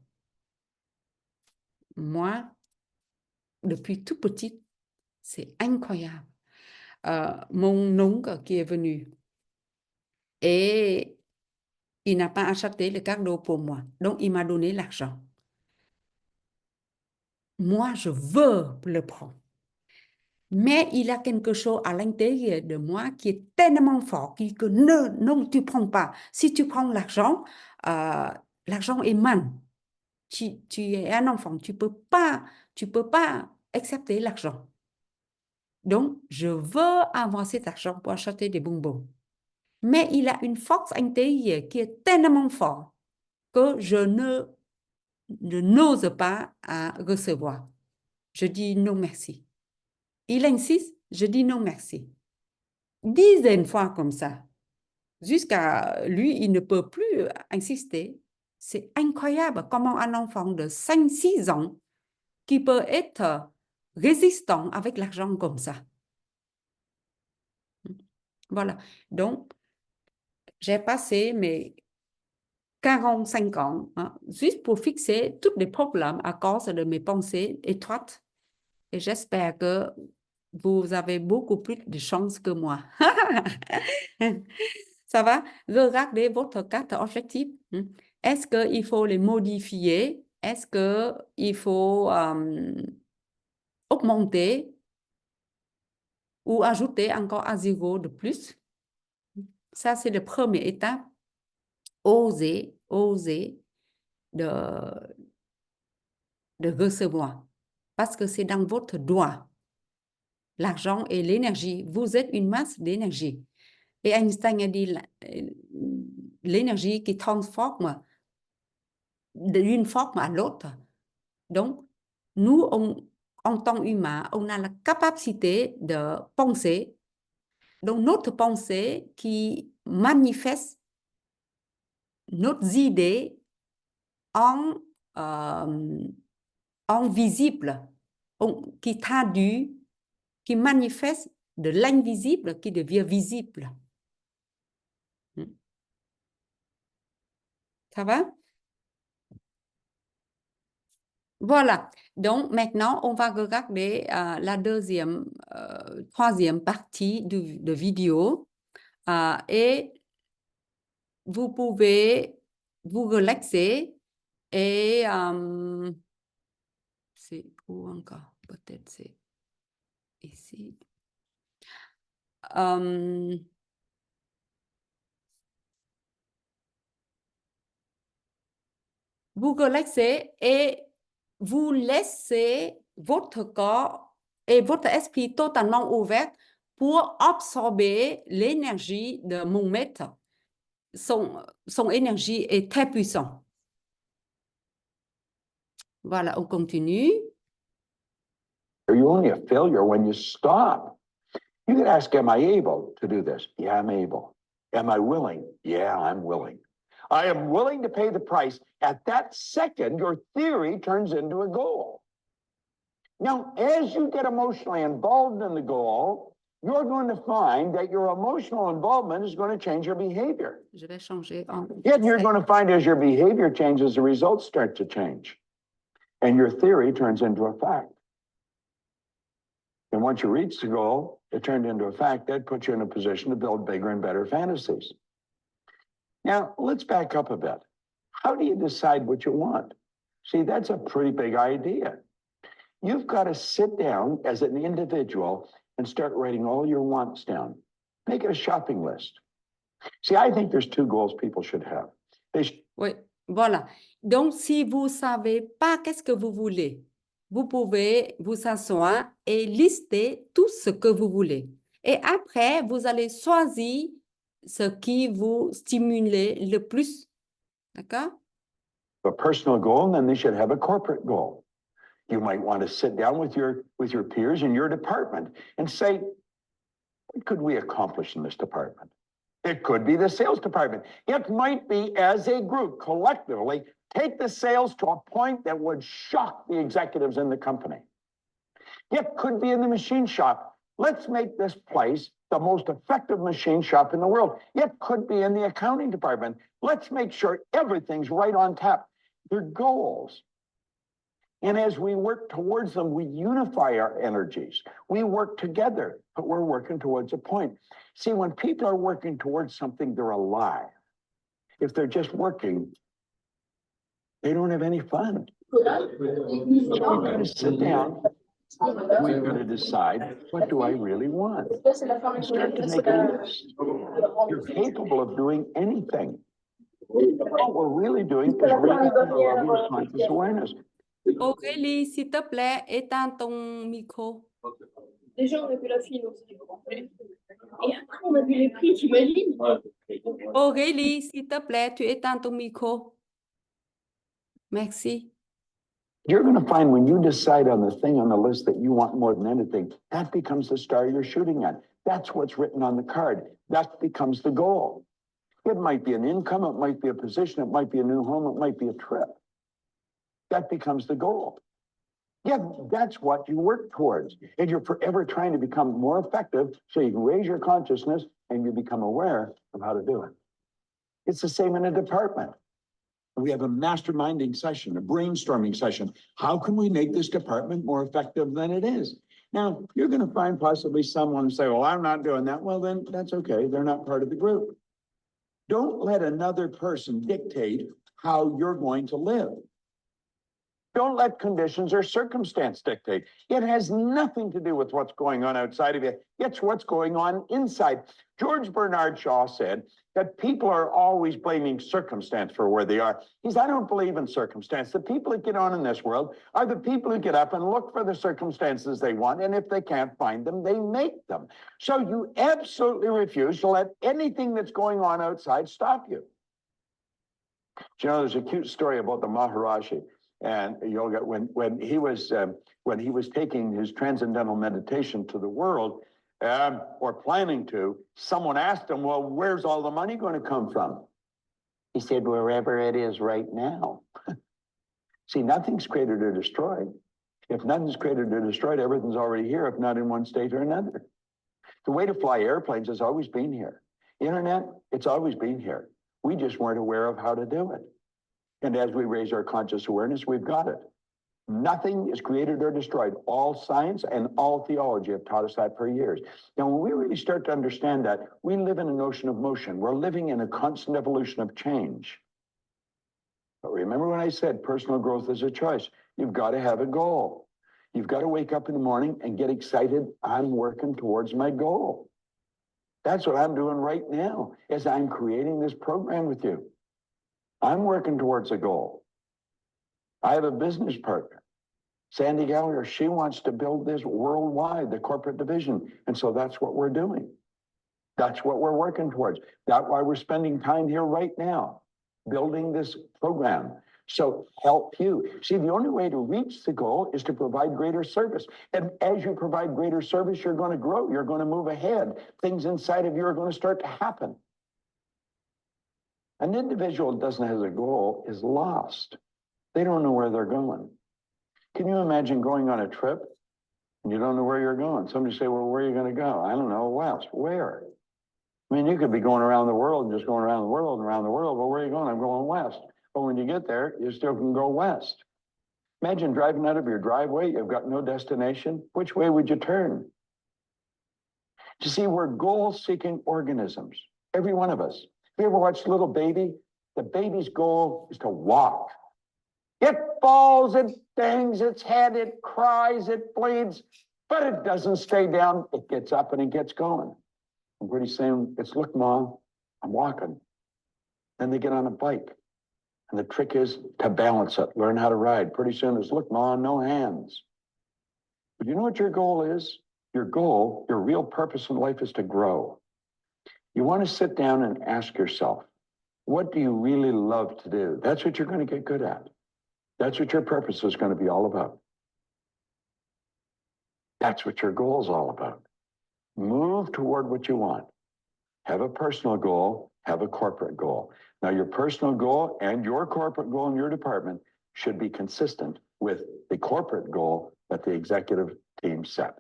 Moi, depuis tout petit, c'est incroyable. Mon oncle qui est venu et il n'a pas acheté le cadeau pour moi. Donc, il m'a donné l'argent. Moi, je veux le prendre. Mais il y a quelque chose à l'intérieur de moi qui est tellement fort que non, tu ne prends pas. Si tu prends l'argent, l'argent est mal. Tu es un enfant, tu peux pas accepter l'argent. Donc, je veux avoir cet argent pour acheter des bonbons. Mais il a une force intérieure qui est tellement forte que je n'ose pas à recevoir. Je dis non merci. Il insiste, je dis non merci. Dizaines de fois comme ça. Jusqu'à lui, il ne peut plus insister. C'est incroyable comment un enfant de 5-6 ans qui peut être résistant avec l'argent comme ça. Voilà. Donc, j'ai passé mes 45 ans juste pour fixer tous les problèmes à cause de mes pensées étroites. Et j'espère que vous avez beaucoup plus de chance que moi. Ça va? Regardez votre carte objectif. Est-ce qu'il faut les modifier? Est-ce qu'il faut augmenter ou ajouter encore un zéro de plus? Ça, c'est la première étape. Oser de recevoir. Parce que c'est dans votre droit. L'argent et l'énergie. Vous êtes une masse d'énergie. Et Einstein a dit l'énergie qui transforme d'une forme à l'autre. Donc, nous, en tant qu'humains, on a la capacité de penser. Donc, notre pensée qui manifeste nos idées en visible, qui traduit, qui manifeste de l'invisible qui devient visible. Ça va? Voilà. Donc, maintenant, on va regarder la troisième partie de vidéo. Et vous pouvez vous relaxer et c'est où encore? Peut-être c'est ici. Vous relaxez et vous laissez votre corps et votre esprit totalement ouvert pour absorber l'énergie de mon maître. Son énergie est très puissante. Voilà, on continue. You're only a failure when you stop. You could ask, am I able to do this? Yeah, I'm able. Am I willing? Yeah, I'm willing. I am willing to pay the price. At that second, your theory turns into a goal. Now, as you get emotionally involved in the goal, you're going to find that your emotional involvement is going to change your behavior. Je vais changer en... Yet you're going to find as your behavior changes, the results start to change. And your theory turns into a fact. And once you reach the goal, it turned into a fact that puts you in a position to build bigger and better fantasies. Now, let's back up a bit. How do you decide what you want? See, that's a pretty big idea. You've got to sit down as an individual and start writing all your wants down. Make it a shopping list. See, I think there's two goals people should have. Oui, voilà. Donc, si vous ne savez pas qu'est-ce que vous voulez, vous pouvez vous asseoir et lister tout ce que vous voulez. Et après, vous allez choisir ce qui vous stimule le plus. D'accord? A personal goal, and then they should have a corporate goal. You might want to sit down with your peers in your department and say, what could we accomplish in this department? It could be the sales department. It might be as a group, collectively, take the sales to a point that would shock the executives in the company. It could be in the machine shop. Let's make this place the most effective machine shop in the world. It could be in the accounting department. Let's make sure everything's right on tap. They're goals. And as we work towards them, we unify our energies. We work together, but we're working towards a point. See, when people are working towards something, they're alive. If they're just working, they don't have any fun. So we've got to sit down. We've got to decide, what do I really want? And start to make a list. You're capable of doing anything. What we're really doing is really conscious awareness. Aurélie, s'il te plaît, éteins ton micro. Déjà, on a vu la fille, donc c'était complet. Et après, on a vu les prix, t'imagines? Aurélie, s'il te plaît, tu éteins ton micro. Merci. You're going to find when you decide on the thing on the list that you want more than anything, that becomes the star you're shooting at. That's what's written on the card. That becomes the goal. It might be an income, it might be a position, it might be a new home, it might be a trip. That becomes the goal. Yeah, that's what you work towards. And you're forever trying to become more effective so you can raise your consciousness and you become aware of how to do it. It's the same in a department. We have a masterminding session, a brainstorming session. How can we make this department more effective than it is? Now, you're going to find possibly someone say, well, I'm not doing that. Well, then that's okay. They're not part of the group. Don't let another person dictate how you're going to live. Don't let conditions or circumstance dictate. It has nothing to do with what's going on outside of you. It's what's going on inside. George Bernard Shaw said that people are always blaming circumstance for where they are. He said, I don't believe in circumstance. The people that get on in this world are the people who get up and look for the circumstances they want, and if they can't find them, they make them. So you absolutely refuse to let anything that's going on outside stop you. Do you know, there's a cute story about the Maharishi and yoga when he was taking his transcendental meditation to the world, or planning to. Someone asked him, "Well, where's all the money going to come from?" He said, "Wherever it is right now." See, nothing's created or destroyed. If nothing's created or destroyed, everything's already here, if not in one state or another. The way to fly airplanes has always been here. Internet, it's always been here. We just weren't aware of how to do it. And as we raise our conscious awareness, we've got it. Nothing is created or destroyed. All science and all theology have taught us that for years. Now, when we really start to understand that, we live in an ocean of motion. We're living in a constant evolution of change. But remember when I said personal growth is a choice? You've got to have a goal. You've got to wake up in the morning and get excited. I'm working towards my goal. That's what I'm doing right now, as I'm creating this program with you. I'm working towards a goal. I have a business partner, Sandy Gallagher. She wants to build this worldwide, the corporate division. And so that's what we're doing. That's what we're working towards. That's why we're spending time here right now, building this program. So help you. See, the only way to reach the goal is to provide greater service. And as you provide greater service, you're going to grow. You're going to move ahead. Things inside of you are going to start to happen. An individual that doesn't have a goal is lost. They don't know where they're going. Can you imagine going on a trip and you don't know where you're going? Somebody say, well, where are you going to go? I don't know. West. Where? I mean, you could be going around the world and just going around the world and around the world. Well, where are you going? I'm going west. But when you get there, you still can go west. Imagine driving out of your driveway. You've got no destination. Which way would you turn? You see, we're goal-seeking organisms, every one of us. Have you ever watched a little baby? The baby's goal is to walk. It falls, it bangs its head, it cries, it bleeds, but it doesn't stay down. It gets up and it gets going. And pretty soon it's, look, Mom, I'm walking. Then they get on a bike. And the trick is to balance it, learn how to ride. Pretty soon it's, look, Mom, no hands. But you know what your goal is? Your goal, your real purpose in life is to grow. You want to sit down and ask yourself, what do you really love to do? That's what you're going to get good at. That's what your purpose is going to be all about. That's what your goal is all about. Move toward what you want. Have a personal goal, have a corporate goal. Now, your personal goal and your corporate goal in your department should be consistent with the corporate goal that the executive team set.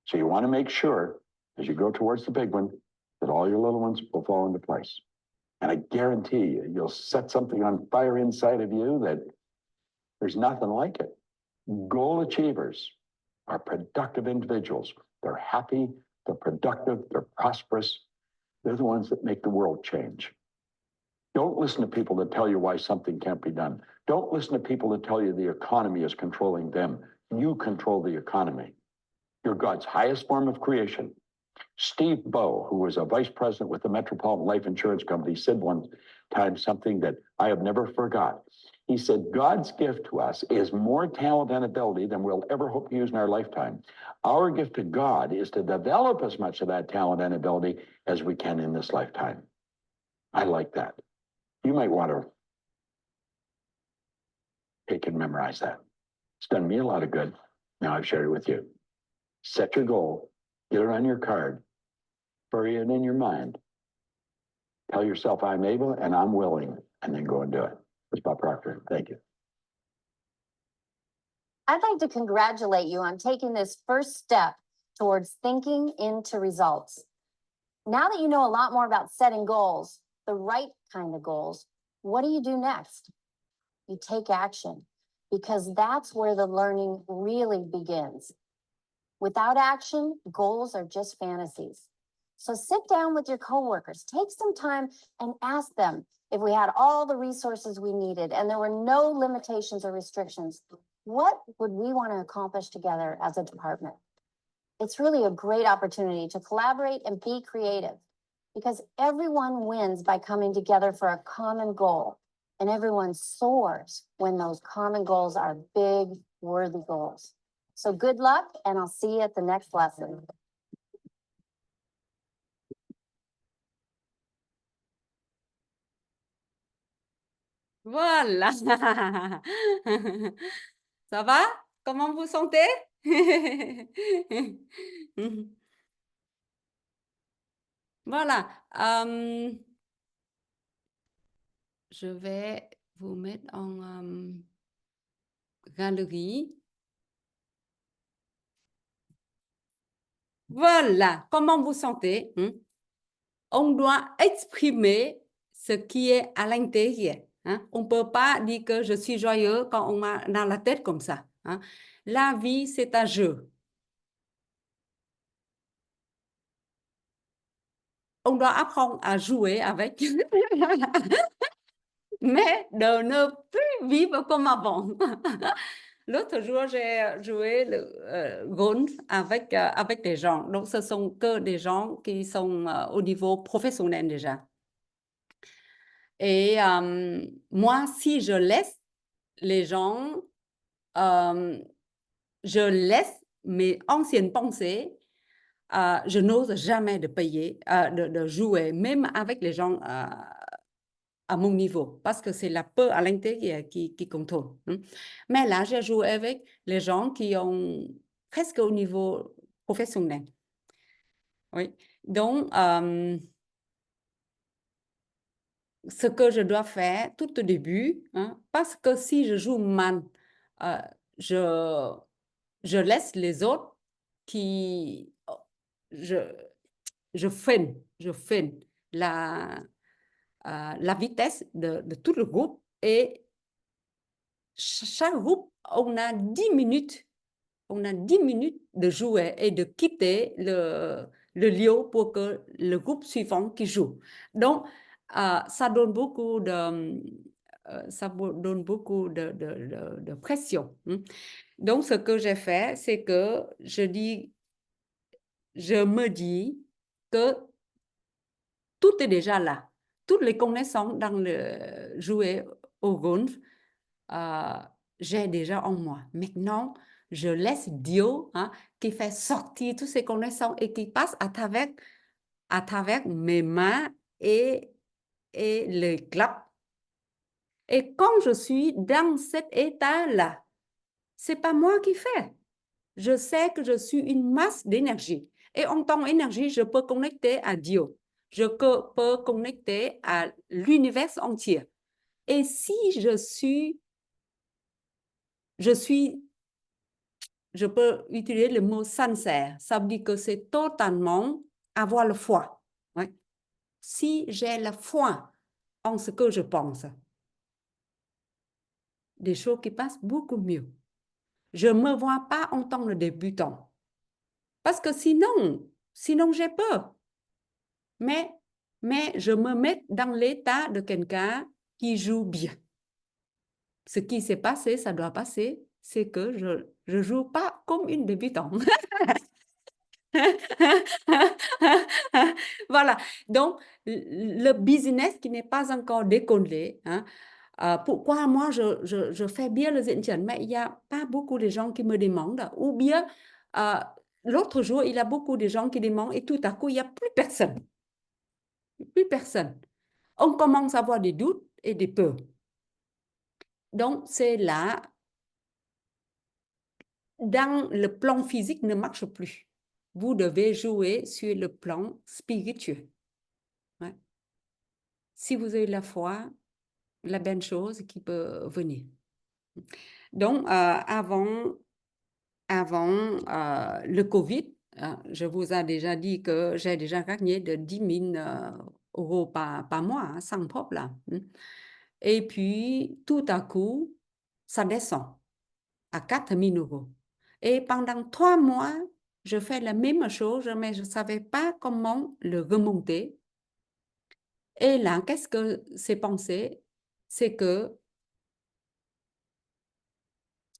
So you want to make sure, as you go towards the big one, that all your little ones will fall into place. And I guarantee you, you'll set something on fire inside of you that there's nothing like it. Goal achievers are productive individuals. They're happy, they're productive, they're prosperous. They're the ones that make the world change. Don't listen to people that tell you why something can't be done. Don't listen to people that tell you the economy is controlling them. You control the economy. You're God's highest form of creation. Steve Bowe, who was a vice president with the Metropolitan Life Insurance Company, said one time something that I have never forgot. He said, God's gift to us is more talent and ability than we'll ever hope to use in our lifetime. Our gift to God is to develop as much of that talent and ability as we can in this lifetime. I like that. You might want to take and memorize that. It's done me a lot of good. Now I've shared it with you. Set your goal, get it on your card, bury it in your mind, Tell yourself, I'm able and I'm willing, and then go and do it. Ms. Bob Proctor, thank you. I'd like to congratulate you on taking this first step towards thinking into results. Now that you know a lot more about setting goals, the right kind of goals, what do you do next? You take action, because that's where the learning really begins. Without action, goals are just fantasies. So sit down with your coworkers, take some time and ask them, if we had all the resources we needed and there were no limitations or restrictions, what would we want to accomplish together as a department? It's really a great opportunity to collaborate and be creative, because everyone wins by coming together for a common goal, and everyone soars when those common goals are big, worthy goals. So good luck, and I'll see you at the next lesson. Voilà. Ça va? Comment vous sentez? Voilà. Je vais vous mettre en galerie. Voilà. Comment vous sentez? On doit exprimer ce qui est à l'intérieur. Hein? On ne peut pas dire que je suis joyeux quand on a dans la tête comme ça. Hein? La vie, c'est un jeu. On doit apprendre à jouer avec, mais de ne plus vivre comme avant. L'autre jour, j'ai joué le golf avec des gens. Donc, ce sont que des gens qui sont au niveau professionnel déjà. Et moi, si je laisse les gens, je laisse mes anciennes pensées, je n'ose jamais de payer, de jouer, même avec les gens à mon niveau, parce que c'est la peur à l'intérieur qui contrôle. Mais là, j'ai joué avec les gens qui ont presque au niveau professionnel. Oui. Donc, ce que je dois faire tout au début, hein, parce que si je joue mal, je laisse les autres qui... Je freine la vitesse de tout le groupe, et chaque groupe, on a 10 minutes. On a 10 minutes de jouer et de quitter le lieu pour que le groupe suivant qui joue. Donc, ça donne beaucoup de pression. Donc, ce que j'ai fait, c'est que je me dis que tout est déjà là. Toutes les connaissances dans le jouer au golf, j'ai déjà en moi. Maintenant, je laisse Dieu, hein, qui fait sortir toutes ces connaissances et qui passe à travers mes mains et le clap. Et quand je suis dans cet état-là, c'est pas moi qui fais. Je sais que je suis une masse d'énergie. Et en tant qu'énergie, je peux connecter à Dieu. Je peux connecter à l'univers entier. Et si je peux utiliser le mot sincère, ça veut dire que c'est totalement avoir la foi. Ouais. Si j'ai la foi en ce que je pense, des choses qui passent beaucoup mieux. Je ne me vois pas en tant que débutant. Parce que sinon j'ai peur. Mais je me mets dans l'état de quelqu'un qui joue bien. Ce qui s'est passé, ça doit passer, c'est que je ne joue pas comme une débutante. Voilà. Donc, le business qui n'est pas encore décollé, hein, pourquoi moi je fais bien le diễn trần, mais il n'y a pas beaucoup de gens qui me demandent, ou bien l'autre jour, il y a beaucoup de gens qui demandent et tout à coup, il n'y a plus personne. Plus personne. On commence à avoir des doutes et des peurs. Donc, c'est là, dans le plan physique ne marche plus. Vous devez jouer sur le plan spirituel. Ouais. si vous avez la foi, la bonne chose qui peut venir. Donc, avant le Covid, je vous ai déjà dit que j'ai déjà gagné de 10 000 euros par mois, hein, sans problème. Et puis, tout à coup, ça descend à 4 000 euros. Et pendant 3 mois, je fais la même chose, mais je ne savais pas comment le remonter. Et là, qu'est-ce que c'est pensé? C'est que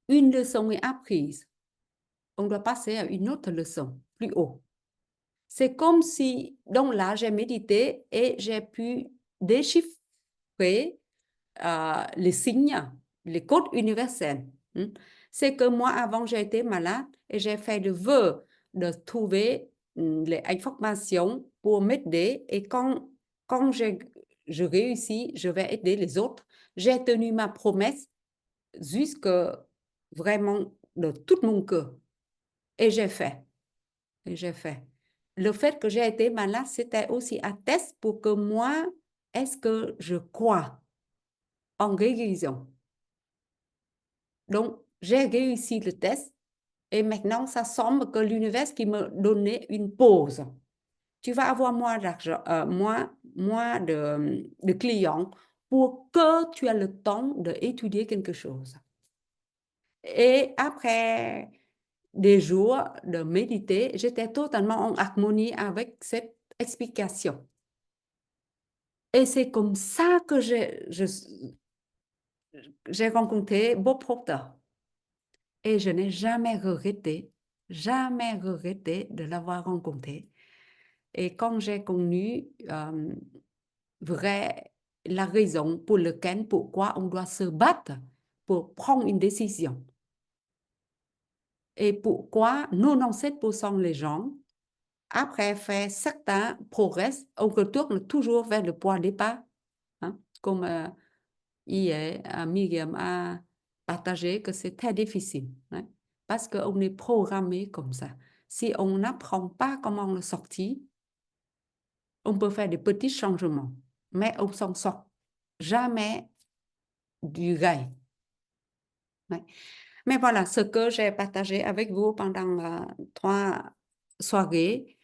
une leçon est apprise. On doit passer à une autre leçon, plus haut. C'est comme si, donc là, j'ai médité et j'ai pu déchiffrer les signes, les codes universels. C'est que moi, avant, j'ai été malade et j'ai fait le vœu de trouver les informations pour m'aider. Et quand je réussis, je vais aider les autres. J'ai tenu ma promesse jusque vraiment de tout mon cœur. Et j'ai fait. Et j'ai fait. Le fait que j'ai été malade, c'était aussi un test pour que moi, est-ce que je crois en guérison? Donc, j'ai réussi le test et maintenant, ça semble que l'univers qui me donnait une pause. Tu vas avoir moins d'argent, moins de clients pour que tu aies le temps d'étudier quelque chose. Et après des jours de méditer, j'étais totalement en harmonie avec cette explication. Et c'est comme ça que j'ai rencontré Bob Proctor. Et je n'ai jamais regretté de l'avoir rencontré. Et quand j'ai connu la raison pour laquelle, pourquoi on doit se battre pour prendre une décision. Et pourquoi 97% des gens, après faire certains progrès, on retourne toujours vers le point de départ. Hein? Comme hier, Myriam a partagé que c'est très difficile. Hein? Parce qu'on est programmé comme ça. Si on n'apprend pas comment le sortir, on peut faire des petits changements, mais on s'en sort jamais du rail. Ouais. Mais voilà, ce que j'ai partagé avec vous pendant 3 soirées,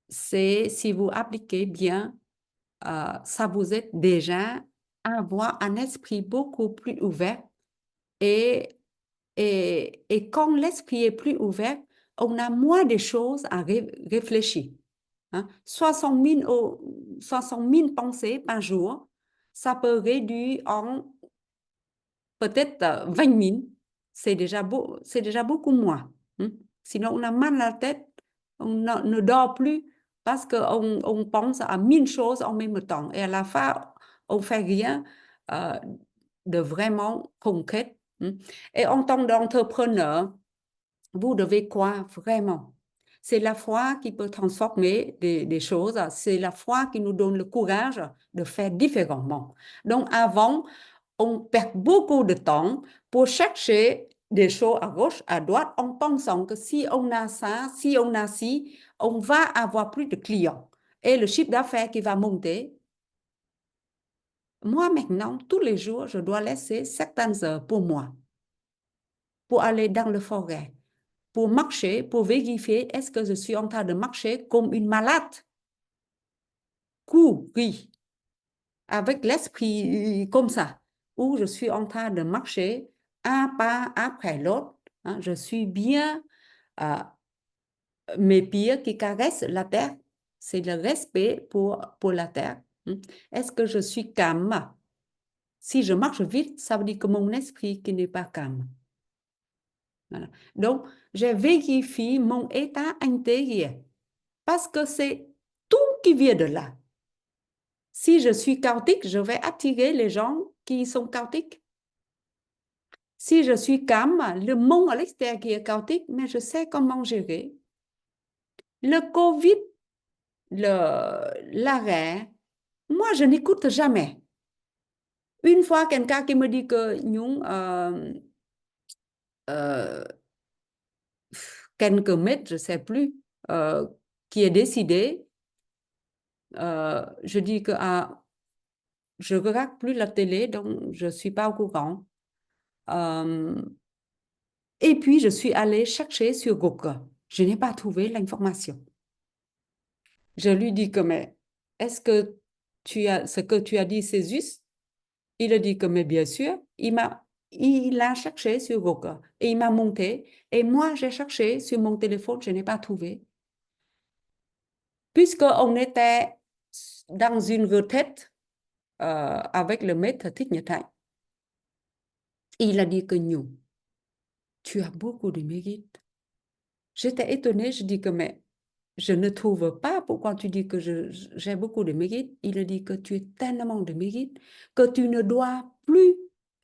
c'est si vous appliquez bien, ça vous aide déjà à avoir un esprit beaucoup plus ouvert. Et quand l'esprit est plus ouvert, on a moins de choses à réfléchir. Hein? 60 000 pensées par jour, ça peut réduire en peut-être 20 000. C'est déjà beaucoup moins. Hein? Sinon, on a mal à la tête, on ne dort plus parce qu'on pense à 1000 choses en même temps. Et à la fin, on ne fait rien de vraiment concret. Hein? Et en tant qu'entrepreneur, vous devez croire vraiment. C'est la foi qui peut transformer des choses. C'est la foi qui nous donne le courage de faire différemment. Donc, avant, on perd beaucoup de temps pour chercher des choses à gauche, à droite, en pensant que si on a ça, si on a ci, on va avoir plus de clients. Et le chiffre d'affaires qui va monter. Moi, maintenant, tous les jours, je dois laisser certaines heures pour moi, pour aller dans la forêt, pour marcher, pour vérifier est-ce que je suis en train de marcher comme une malade. Courir avec l'esprit comme ça, où je suis en train de marcher un pas après l'autre. Hein, je suis bien, mes pieds qui caressent la terre. C'est le respect pour la terre. Est-ce que je suis calme? Si je marche vite, ça veut dire que mon esprit qui n'est pas calme. Voilà. Donc, je vérifie mon état intérieur parce que c'est tout qui vient de là. Si je suis chaotique, je vais attirer les gens qui sont chaotiques. Si je suis calme, le monde à l'extérieur qui est chaotique, mais je sais comment gérer. Le Covid, l'arrêt, moi, je n'écoute jamais. Une fois, quelqu'un qui me dit que nous, quelques mètres, je ne sais plus, qui est décidé, je dis que je regarde plus la télé, donc je suis pas au courant. Et puis, je suis allée chercher sur Google. Je n'ai pas trouvé l'information. Je lui dis que, mais est-ce que ce que tu as dit, c'est juste? Il a dit que, mais bien sûr. Il a cherché sur Google et il m'a monté. Et moi, j'ai cherché sur mon téléphone, je n'ai pas trouvé. Puisqu'on était dans une retraite avec le maître Thích Nhật Hạnh, il a dit que nous, tu as beaucoup de mérite. J'étais étonnée, je dis que, mais je ne trouve pas pourquoi tu dis que j'ai beaucoup de mérite. Il a dit que tu as tellement de mérite que tu ne dois plus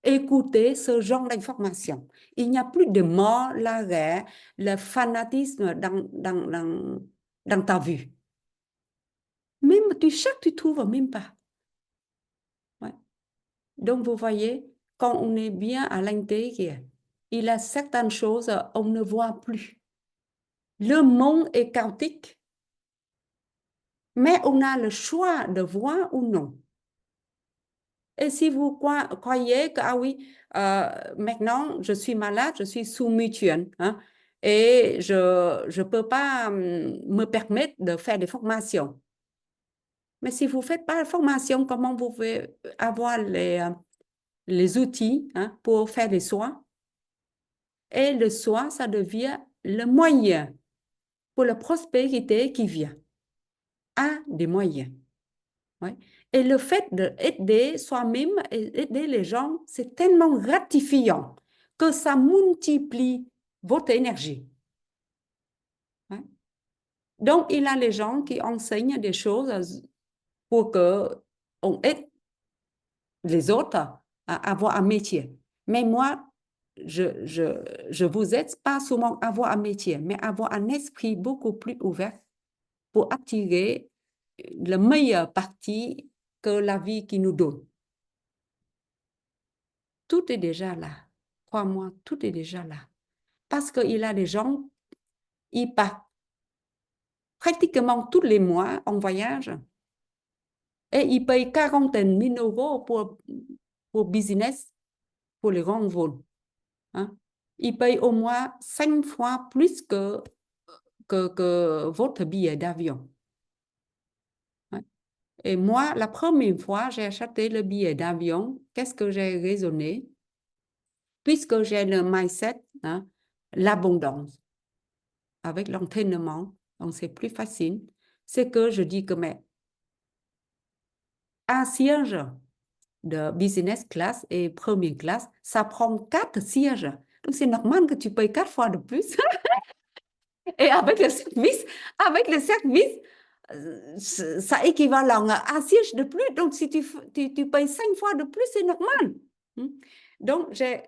écouter ce genre d'informations. Il n'y a plus de mort, l'arrêt, le fanatisme dans ta vue. Même tu cherches, tu ne trouves même pas. Ouais. Donc, vous voyez, quand on est bien à l'intérieur, il y a certaines choses on ne voit plus. Le monde est chaotique, mais on a le choix de voir ou non. Et si vous croyez que, ah oui, maintenant, je suis malade, je suis sous mutuelle, hein, et je ne peux pas me permettre de faire des formations. Mais si vous ne faites pas de formation, comment vous pouvez avoir les outils hein, pour faire des soins? Et le soin, ça devient le moyen pour la prospérité qui vient. Un des moyens. Ouais. Et le fait d'aider soi-même et aider les gens, c'est tellement gratifiant que ça multiplie votre énergie. Ouais. Donc, il y a les gens qui enseignent des choses pour qu'on aide les autres à avoir un métier. Mais moi, je vous aide pas seulement à avoir un métier, mais à avoir un esprit beaucoup plus ouvert pour attirer la meilleure partie que la vie qui nous donne. Tout est déjà là. Crois-moi, tout est déjà là. Parce qu'il y a des gens, ils partent pratiquement tous les mois en voyage et ils payent 40 000 € pour business, pour les grands vols. Hein? Ils payent au moins 5 fois plus que votre billet d'avion. Ouais. Et moi, la première fois, j'ai acheté le billet d'avion. Qu'est-ce que j'ai raisonné? Puisque j'ai le mindset, hein, l'abondance, avec l'entraînement, donc c'est plus facile, c'est que je dis que mais un siège de business class et première classe, ça prend 4 sièges. Donc c'est normal que tu payes 4 fois de plus. Et avec le service, ça équivalent à un siège de plus. Donc si tu payes 5 fois de plus, c'est normal. Donc j'ai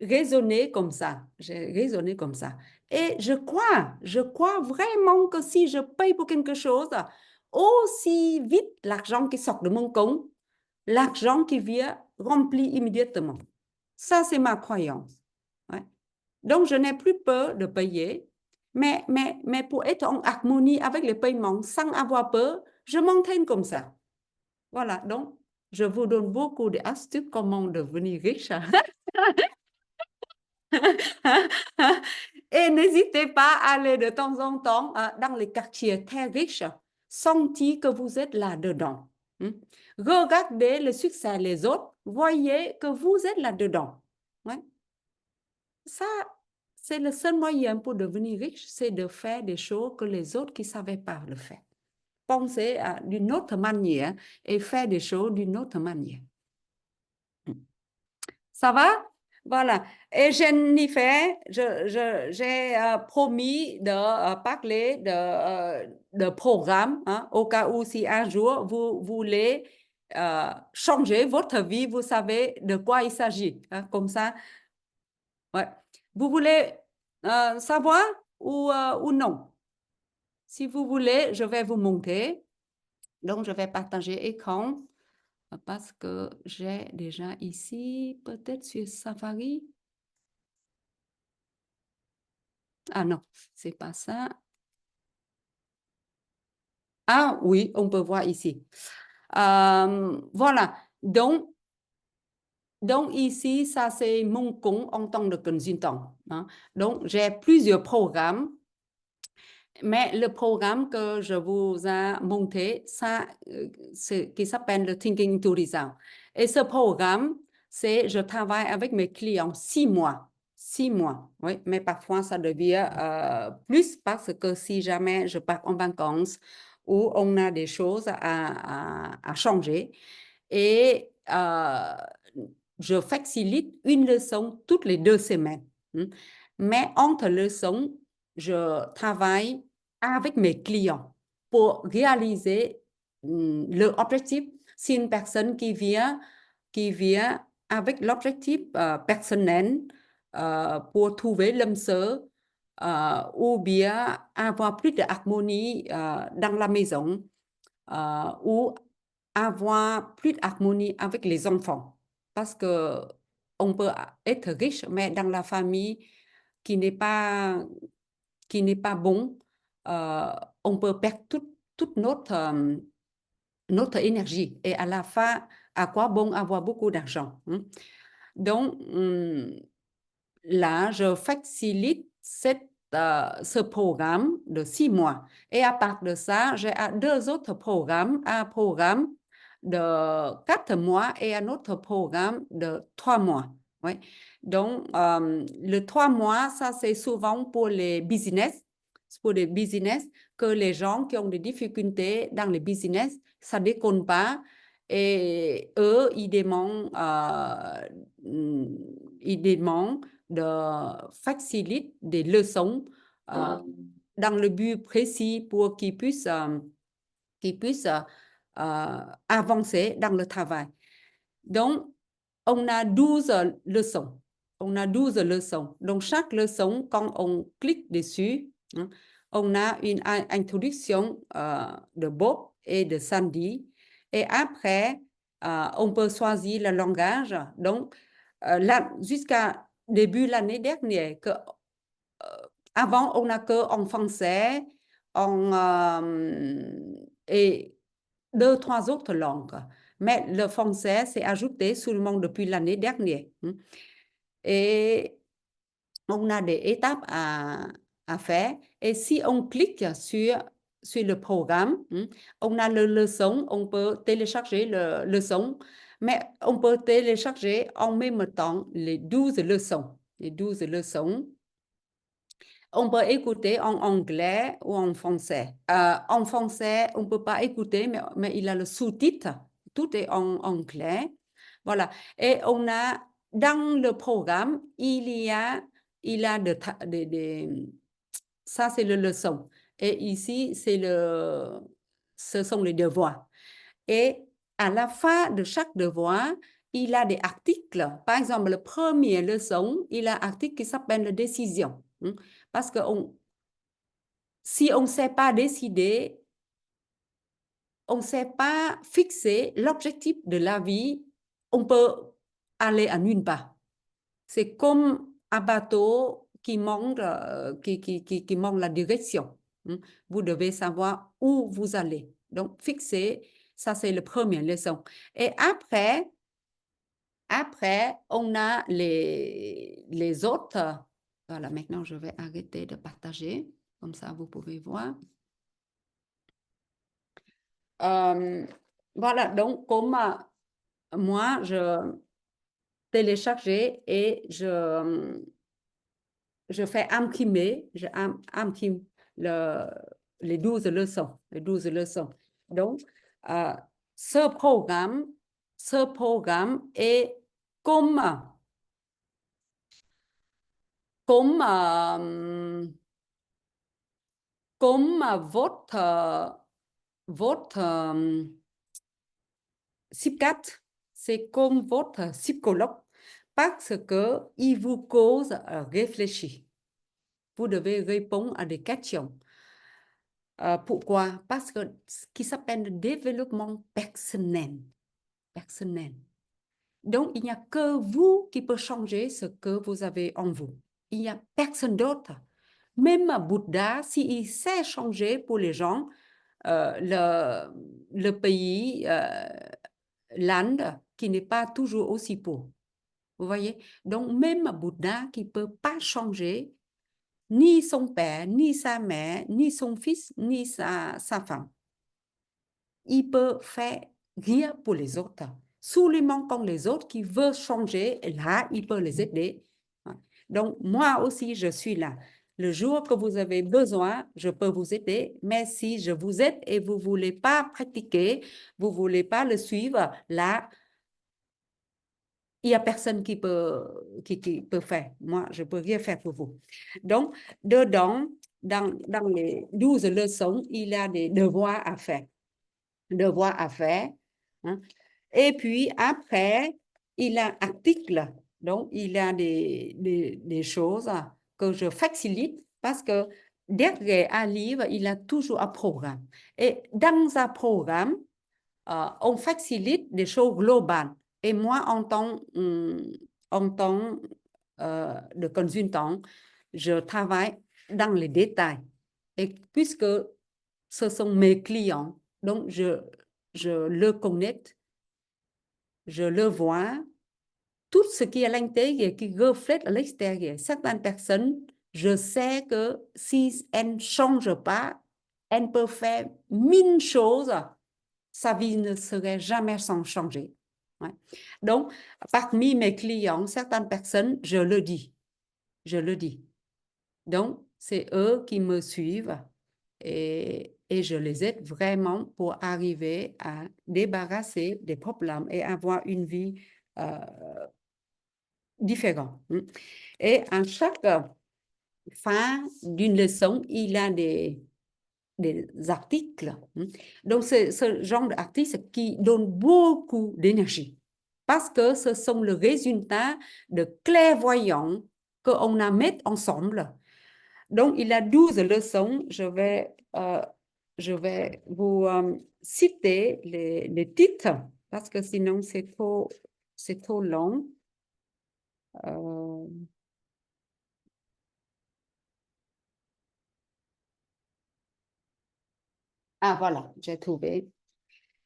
raisonné comme ça. J'ai raisonné comme ça. Et je crois vraiment que si je paye pour quelque chose, aussi vite l'argent qui sort de mon compte, l'argent qui vient remplit immédiatement. Ça, c'est ma croyance. Ouais. Donc, je n'ai plus peur de payer, mais pour être en harmonie avec les paiements, sans avoir peur, je m'entraîne comme ça. Voilà, donc, je vous donne beaucoup d'astuces comment devenir riche. Et n'hésitez pas à aller de temps en temps dans les quartiers très riches, sentir que vous êtes là-dedans. Regardez le succès des autres, voyez que vous êtes là-dedans. Ouais. Ça, c'est le seul moyen pour devenir riche, c'est de faire des choses que les autres qui ne savaient pas le faire. Pensez d'une autre manière et faire des choses d'une autre manière. Ça va? Voilà. Et Jennifer, j'ai promis de parler de programme hein, au cas où si un jour vous voulez changer votre vie, vous savez de quoi il s'agit. Hein, comme ça, ouais. Vous voulez savoir ou non? Si vous voulez, je vais vous montrer. Donc, je vais partager écran parce que j'ai déjà ici, peut-être sur Safari. Ah non, c'est pas ça. Ah oui, on peut voir ici. Voilà. Donc ici, ça c'est mon compte en tant que consultant, hein. Donc, j'ai plusieurs programmes, mais le programme que je vous ai monté, ça, qui s'appelle le Thinking into Result. Et ce programme, c'est je travaille avec mes clients 6 mois. 6 mois, oui, mais parfois ça devient plus parce que si jamais je pars en vacances ou on a des choses à changer et je facilite une leçon toutes les 2 semaines. Mais entre leçons, je travaille avec mes clients pour réaliser leur objectif. C'est une personne qui vient avec l'objectif personnel pour trouver l'âme sœur ou bien avoir plus d'harmonie dans la maison ou avoir plus d'harmonie avec les enfants. Parce que on peut être riche, mais dans la famille qui n'est pas bon, on peut perdre toute notre énergie. Et à la fin, à quoi bon avoir beaucoup d'argent? Donc, là, je facilite ce programme de 6 mois. Et à part de ça, j'ai 2 autres programmes, un programme de 4 mois et un autre programme de 3 mois. Oui. Donc, le 3 mois, ça c'est souvent pour les business, que les gens qui ont des difficultés dans les business, ça ne déconne pas. Et eux, ils demandent de faciliter des leçons dans le but précis pour qu'ils puissent avancer dans le travail. Donc, on a 12 leçons. On a 12 leçons. Donc, chaque leçon, quand on clique dessus, on a une introduction de Bob et de Sandy. Et après, on peut choisir le langage. Donc, jusqu'à début l'année dernière, avant, on n'a que en français et 2, 3 autres langues. Mais le français s'est ajouté seulement depuis l'année dernière. Et on a des étapes à faire. Et si on clique sur le programme, on a le leçon, on peut télécharger le leçon, mais on peut télécharger en même temps les 12 leçons. Les 12 leçons. On peut écouter en anglais ou en français. En français, on ne peut pas écouter, mais il a le sous-titre. Tout est en anglais. Voilà. Et on a, dans le programme, il a ça c'est le leçon. Et ici, ce sont les devoirs. Et à la fin de chaque devoir, il a des articles. Par exemple, le premier leçon, il a un article qui s'appelle la décision. Parce que si on ne sait pas décider, on ne sait pas fixer l'objectif de la vie, on peut aller à nulle part. C'est comme un bateau qui manque, qui manque la direction. Vous devez savoir où vous allez. Donc, fixer, ça c'est la première leçon. Et après, on a les autres. Voilà, maintenant je vais arrêter de partager. Comme ça, vous pouvez voir. Voilà, donc comme moi, je téléchargeais et je fais imprimer, imprime les 12 leçons. Les 12 leçons. Donc, ce programme est comme votre psychiatre, c'est comme votre psychologue parce qu'il vous cause réfléchir. Vous devez répondre à des questions. Pourquoi? Parce que ce qui s'appelle le développement personnel. Donc, il n'y a que vous qui peut changer ce que vous avez en vous. Il n'y a personne d'autre. Même Bouddha, s'il sait changer pour les gens, le pays, l'Inde, qui n'est pas toujours aussi pauvre. Vous voyez? Donc, même Bouddha qui ne peut pas changer ni son père, ni sa mère, ni son fils, ni sa femme. Il peut faire rien pour les autres. Seulement quand les autres qui veulent changer, là, il peut les aider. Donc, moi aussi, je suis là. Le jour que vous avez besoin, je peux vous aider. Mais si je vous aide et vous ne voulez pas pratiquer, vous ne voulez pas le suivre, là, il n'y a personne qui peut faire. Moi, je ne peux rien faire pour vous. Donc, dedans, dans les 12 leçons, il y a des devoirs à faire. Devoirs à faire. Hein. Et puis, après, il y a articles. Donc, il y a des choses que je facilite parce que derrière un livre, il y a toujours un programme. Et dans un programme, on facilite des choses globales. Et moi, en tant de consultant, je travaille dans les détails. Et puisque ce sont mes clients, donc je le connecte, je le vois, tout ce qui est à l'intérieur, qui reflète à l'extérieur. Certaines personnes, je sais que si elles ne changent pas, elles peuvent faire 1000 choses, sa vie ne serait jamais sans changer. Ouais. Donc, parmi mes clients, certaines personnes, je le dis. Je le dis. Donc, c'est eux qui me suivent et je les aide vraiment pour arriver à débarrasser des problèmes et avoir une vie différente. Et à chaque fin d'une leçon, il y a des articles. Donc, c'est ce genre d'articles qui donne beaucoup d'énergie parce que ce sont le résultat de clairvoyants qu'on a mis ensemble. Donc, il y a 12 leçons. Je vais vous citer les titres parce que sinon, c'est trop long. Ah, voilà, j'ai trouvé.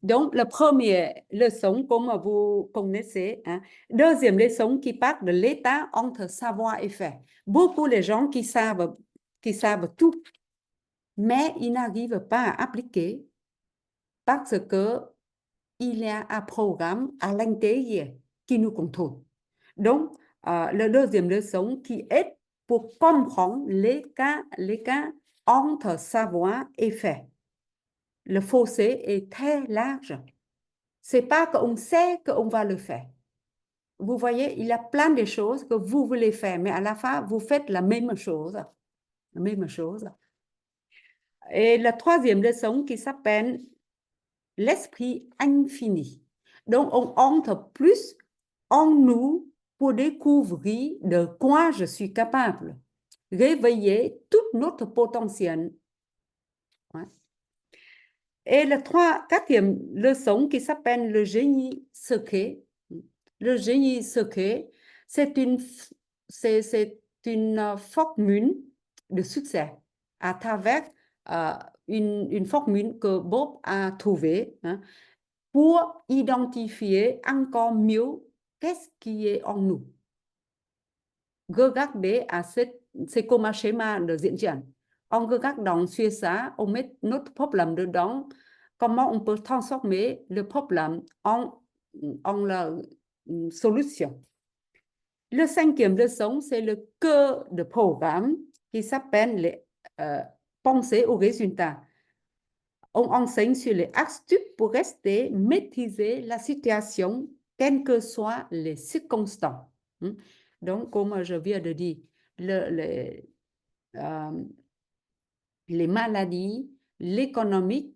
Donc, la première leçon, comme vous connaissez, hein, deuxième leçon qui parle de l'état entre savoir et faire. Beaucoup de gens qui savent tout, mais ils n'arrivent pas à appliquer parce que il y a un programme à l'intérieur qui nous contrôle. Donc, la deuxième leçon qui est pour comprendre les cas entre savoir et faire. Le fossé est très large. C'est pas qu'on sait qu'on va le faire. Vous voyez, il y a plein de choses que vous voulez faire, mais à la fin, vous faites la même chose. La même chose. Et la troisième leçon qui s'appelle l'esprit infini. Donc, on entre plus en nous pour découvrir de quoi je suis capable. Réveiller tout notre potentiel. Ouais. Et la quatrième leçon qui s'appelle le génie secret. Le génie secret, c'est une formule de succès à travers une formule que Bob a trouvée pour identifier encore mieux qu'est-ce qui est en nous. Regardez à c'est comme un schéma de diễn triển. En regardant sur ça, on met notre problème dedans. Comment on peut transformer le problème en la solution. Le cinquième leçon, c'est le cœur de programme qui s'appelle les pensées au résultat. On enseigne sur les astuces pour rester maîtriser la situation, quelles que soient les circonstances. Donc, comme je viens de dire, les maladies, l'économie,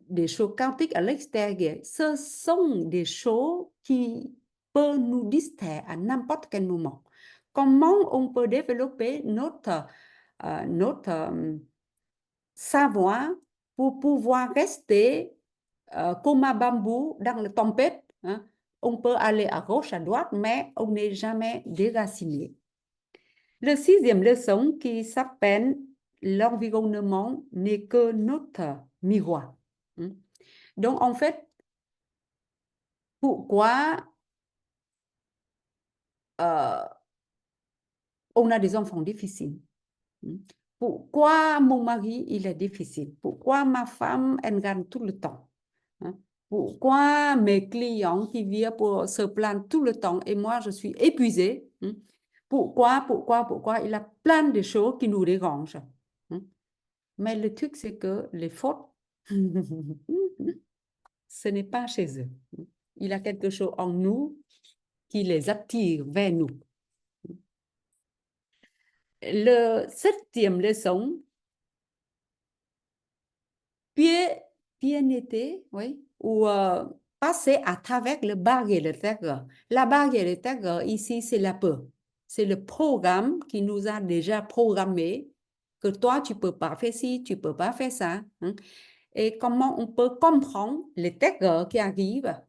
des choses chaotiques à l'extérieur, ce sont des choses qui peuvent nous distraire à n'importe quel moment. Comment on peut développer notre savoir pour pouvoir rester comme un bambou dans la tempête. Hein? On peut aller à gauche, à droite, mais on n'est jamais déraciné. Le sixième leçon qui s'appelle l'environnement n'est que notre miroir. Donc, en fait, pourquoi on a des enfants difficiles? Pourquoi mon mari, il est difficile? Pourquoi ma femme, elle gagne tout le temps? Pourquoi mes clients qui viennent pour se plaindre tout le temps et moi, je suis épuisée? Pourquoi? Il y a plein de choses qui nous dérangent. Mais le truc, c'est que les fautes, ce n'est pas chez eux. Il y a quelque chose en nous qui les attire vers nous. Le 7e leçon, piété, oui, ou passer à travers le barrière de terre. La barrière de terre, ici, c'est la peur. C'est le programme qui nous a déjà programmé que toi, tu ne peux pas faire ci, tu ne peux pas faire ça. Et comment on peut comprendre les terres qui arrivent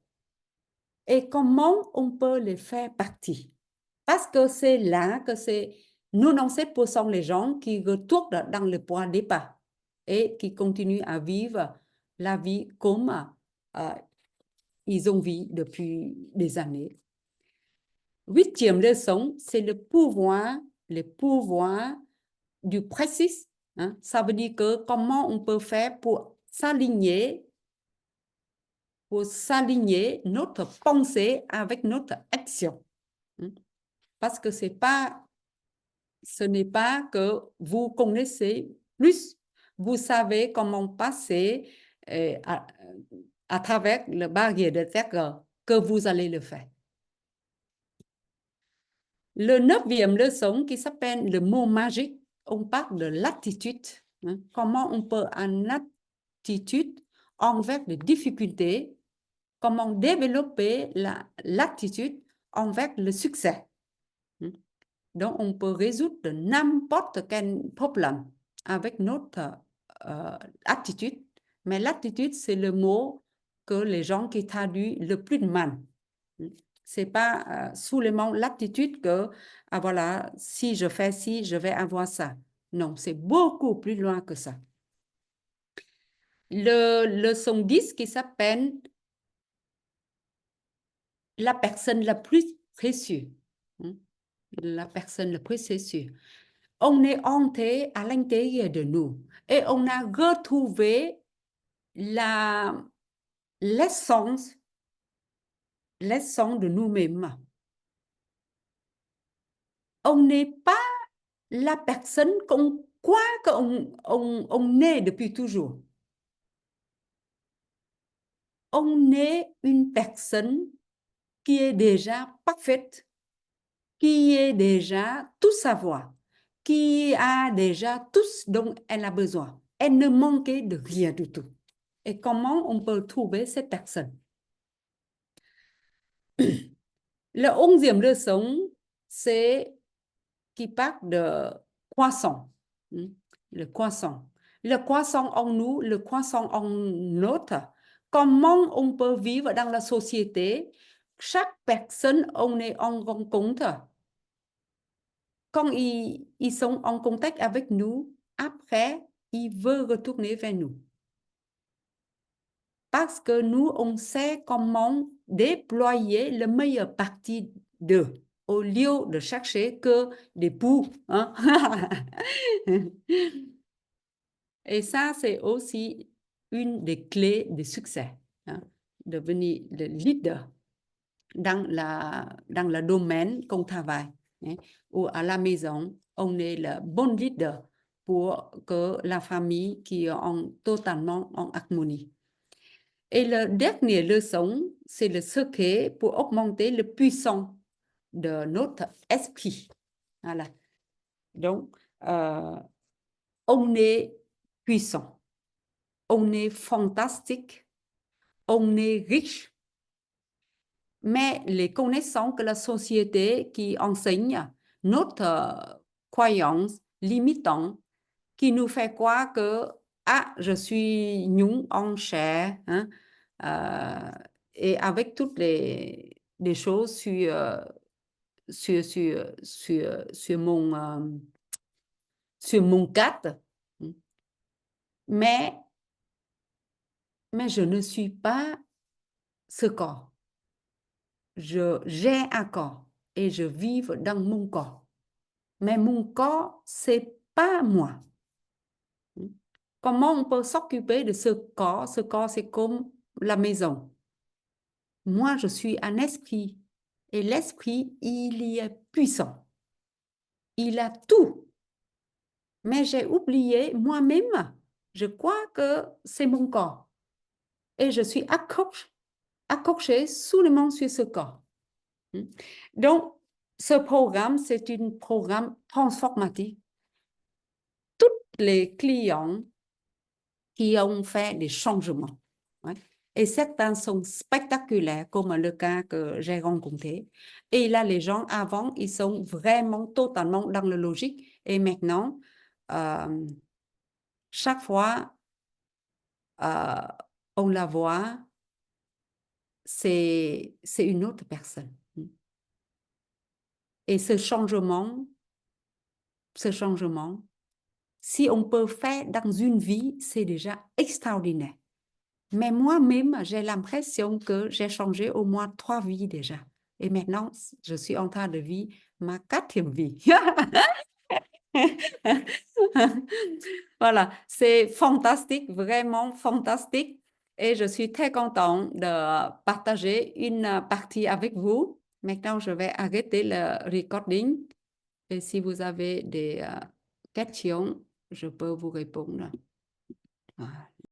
et comment on peut les faire partie. Parce que c'est là que c'est 97% les gens qui retournent dans le point de départ et qui continuent à vivre la vie comme ils ont vécu depuis des années. 8e leçon, c'est le pouvoir du précis. Ça veut dire que comment on peut faire pour s'aligner notre pensée avec notre action. Parce que ce n'est pas que vous connaissez plus, vous savez comment passer à travers le barrière de terre que vous allez le faire. Le 9e leçon qui s'appelle le mot magique, on parle de l'attitude. Comment on peut en attitude envers les difficultés, comment développer l'attitude envers le succès. Donc, on peut résoudre n'importe quel problème avec notre attitude. Mais l'attitude, c'est le mot que les gens qui traduisent le plus de mal. Ce n'est pas seulement l'attitude que, voilà, si je fais ci, je vais avoir ça. Non, c'est beaucoup plus loin que ça. Le leçon 10 qui s'appelle la personne la plus précieuse. La personne la plus précieuse. On est entré à l'intérieur de nous et on a retrouvé l'essence de nous-mêmes. On n'est pas la personne qu'on croit qu'on est depuis toujours. On est une personne qui est déjà parfaite, qui est déjà tout savoir, qui a déjà tout ce dont elle a besoin. Elle ne manquait de rien du tout. Et comment on peut trouver cette personne? Le 11e leçon, c'est qui parle de croissant. Le croissant. Le croissant en nous, le croissant en l'autre. Comment on peut vivre dans la société? Chaque personne, on est en rencontre. Quand ils sont en contact avec nous, après, ils veulent retourner vers nous. Parce que nous, on sait comment déployer la meilleure partie d'eux, au lieu de chercher que des poux. Et ça, c'est aussi une des clés du succès, devenir le leader dans le domaine qu'on travaille. Ou à la maison, on est le bon leader pour que la famille qui est totalement en harmonie. Et la dernière leçon, c'est le secret pour augmenter la puissance de notre esprit. Voilà. Donc, on est puissant, on est fantastique, on est riche, mais les connaissances que la société qui enseigne, notre croyance limitante, qui nous fait croire que je suis nul en chair, et avec toutes les choses sur mon cadre, Mais je ne suis pas ce corps. J'ai un corps et je vis dans mon corps. Mais mon corps, c'est pas moi. Comment on peut s'occuper de ce corps? Ce corps, c'est comme la maison. Moi, je suis un esprit. Et l'esprit, il y est puissant. Il a tout. Mais j'ai oublié moi-même. Je crois que c'est mon corps. Et je suis accrochée seulement sur ce corps. Donc, ce programme, c'est un programme transformatif. Tous les clients qui ont fait des changements, ouais, et certains sont spectaculaires, comme le cas que j'ai rencontré. Et là, les gens avant, ils sont vraiment totalement dans la logique. Et maintenant, chaque fois, on la voit, c'est une autre personne. Et ce changement, si on peut faire dans une vie, c'est déjà extraordinaire. Mais moi-même, j'ai l'impression que j'ai changé au moins 3 vies déjà. Et maintenant, je suis en train de vivre ma 4e vie. Voilà, c'est fantastique, vraiment fantastique. Et je suis très contente de partager une partie avec vous. Maintenant, je vais arrêter le recording. Et si vous avez des questions, je peux vous répondre. Voilà.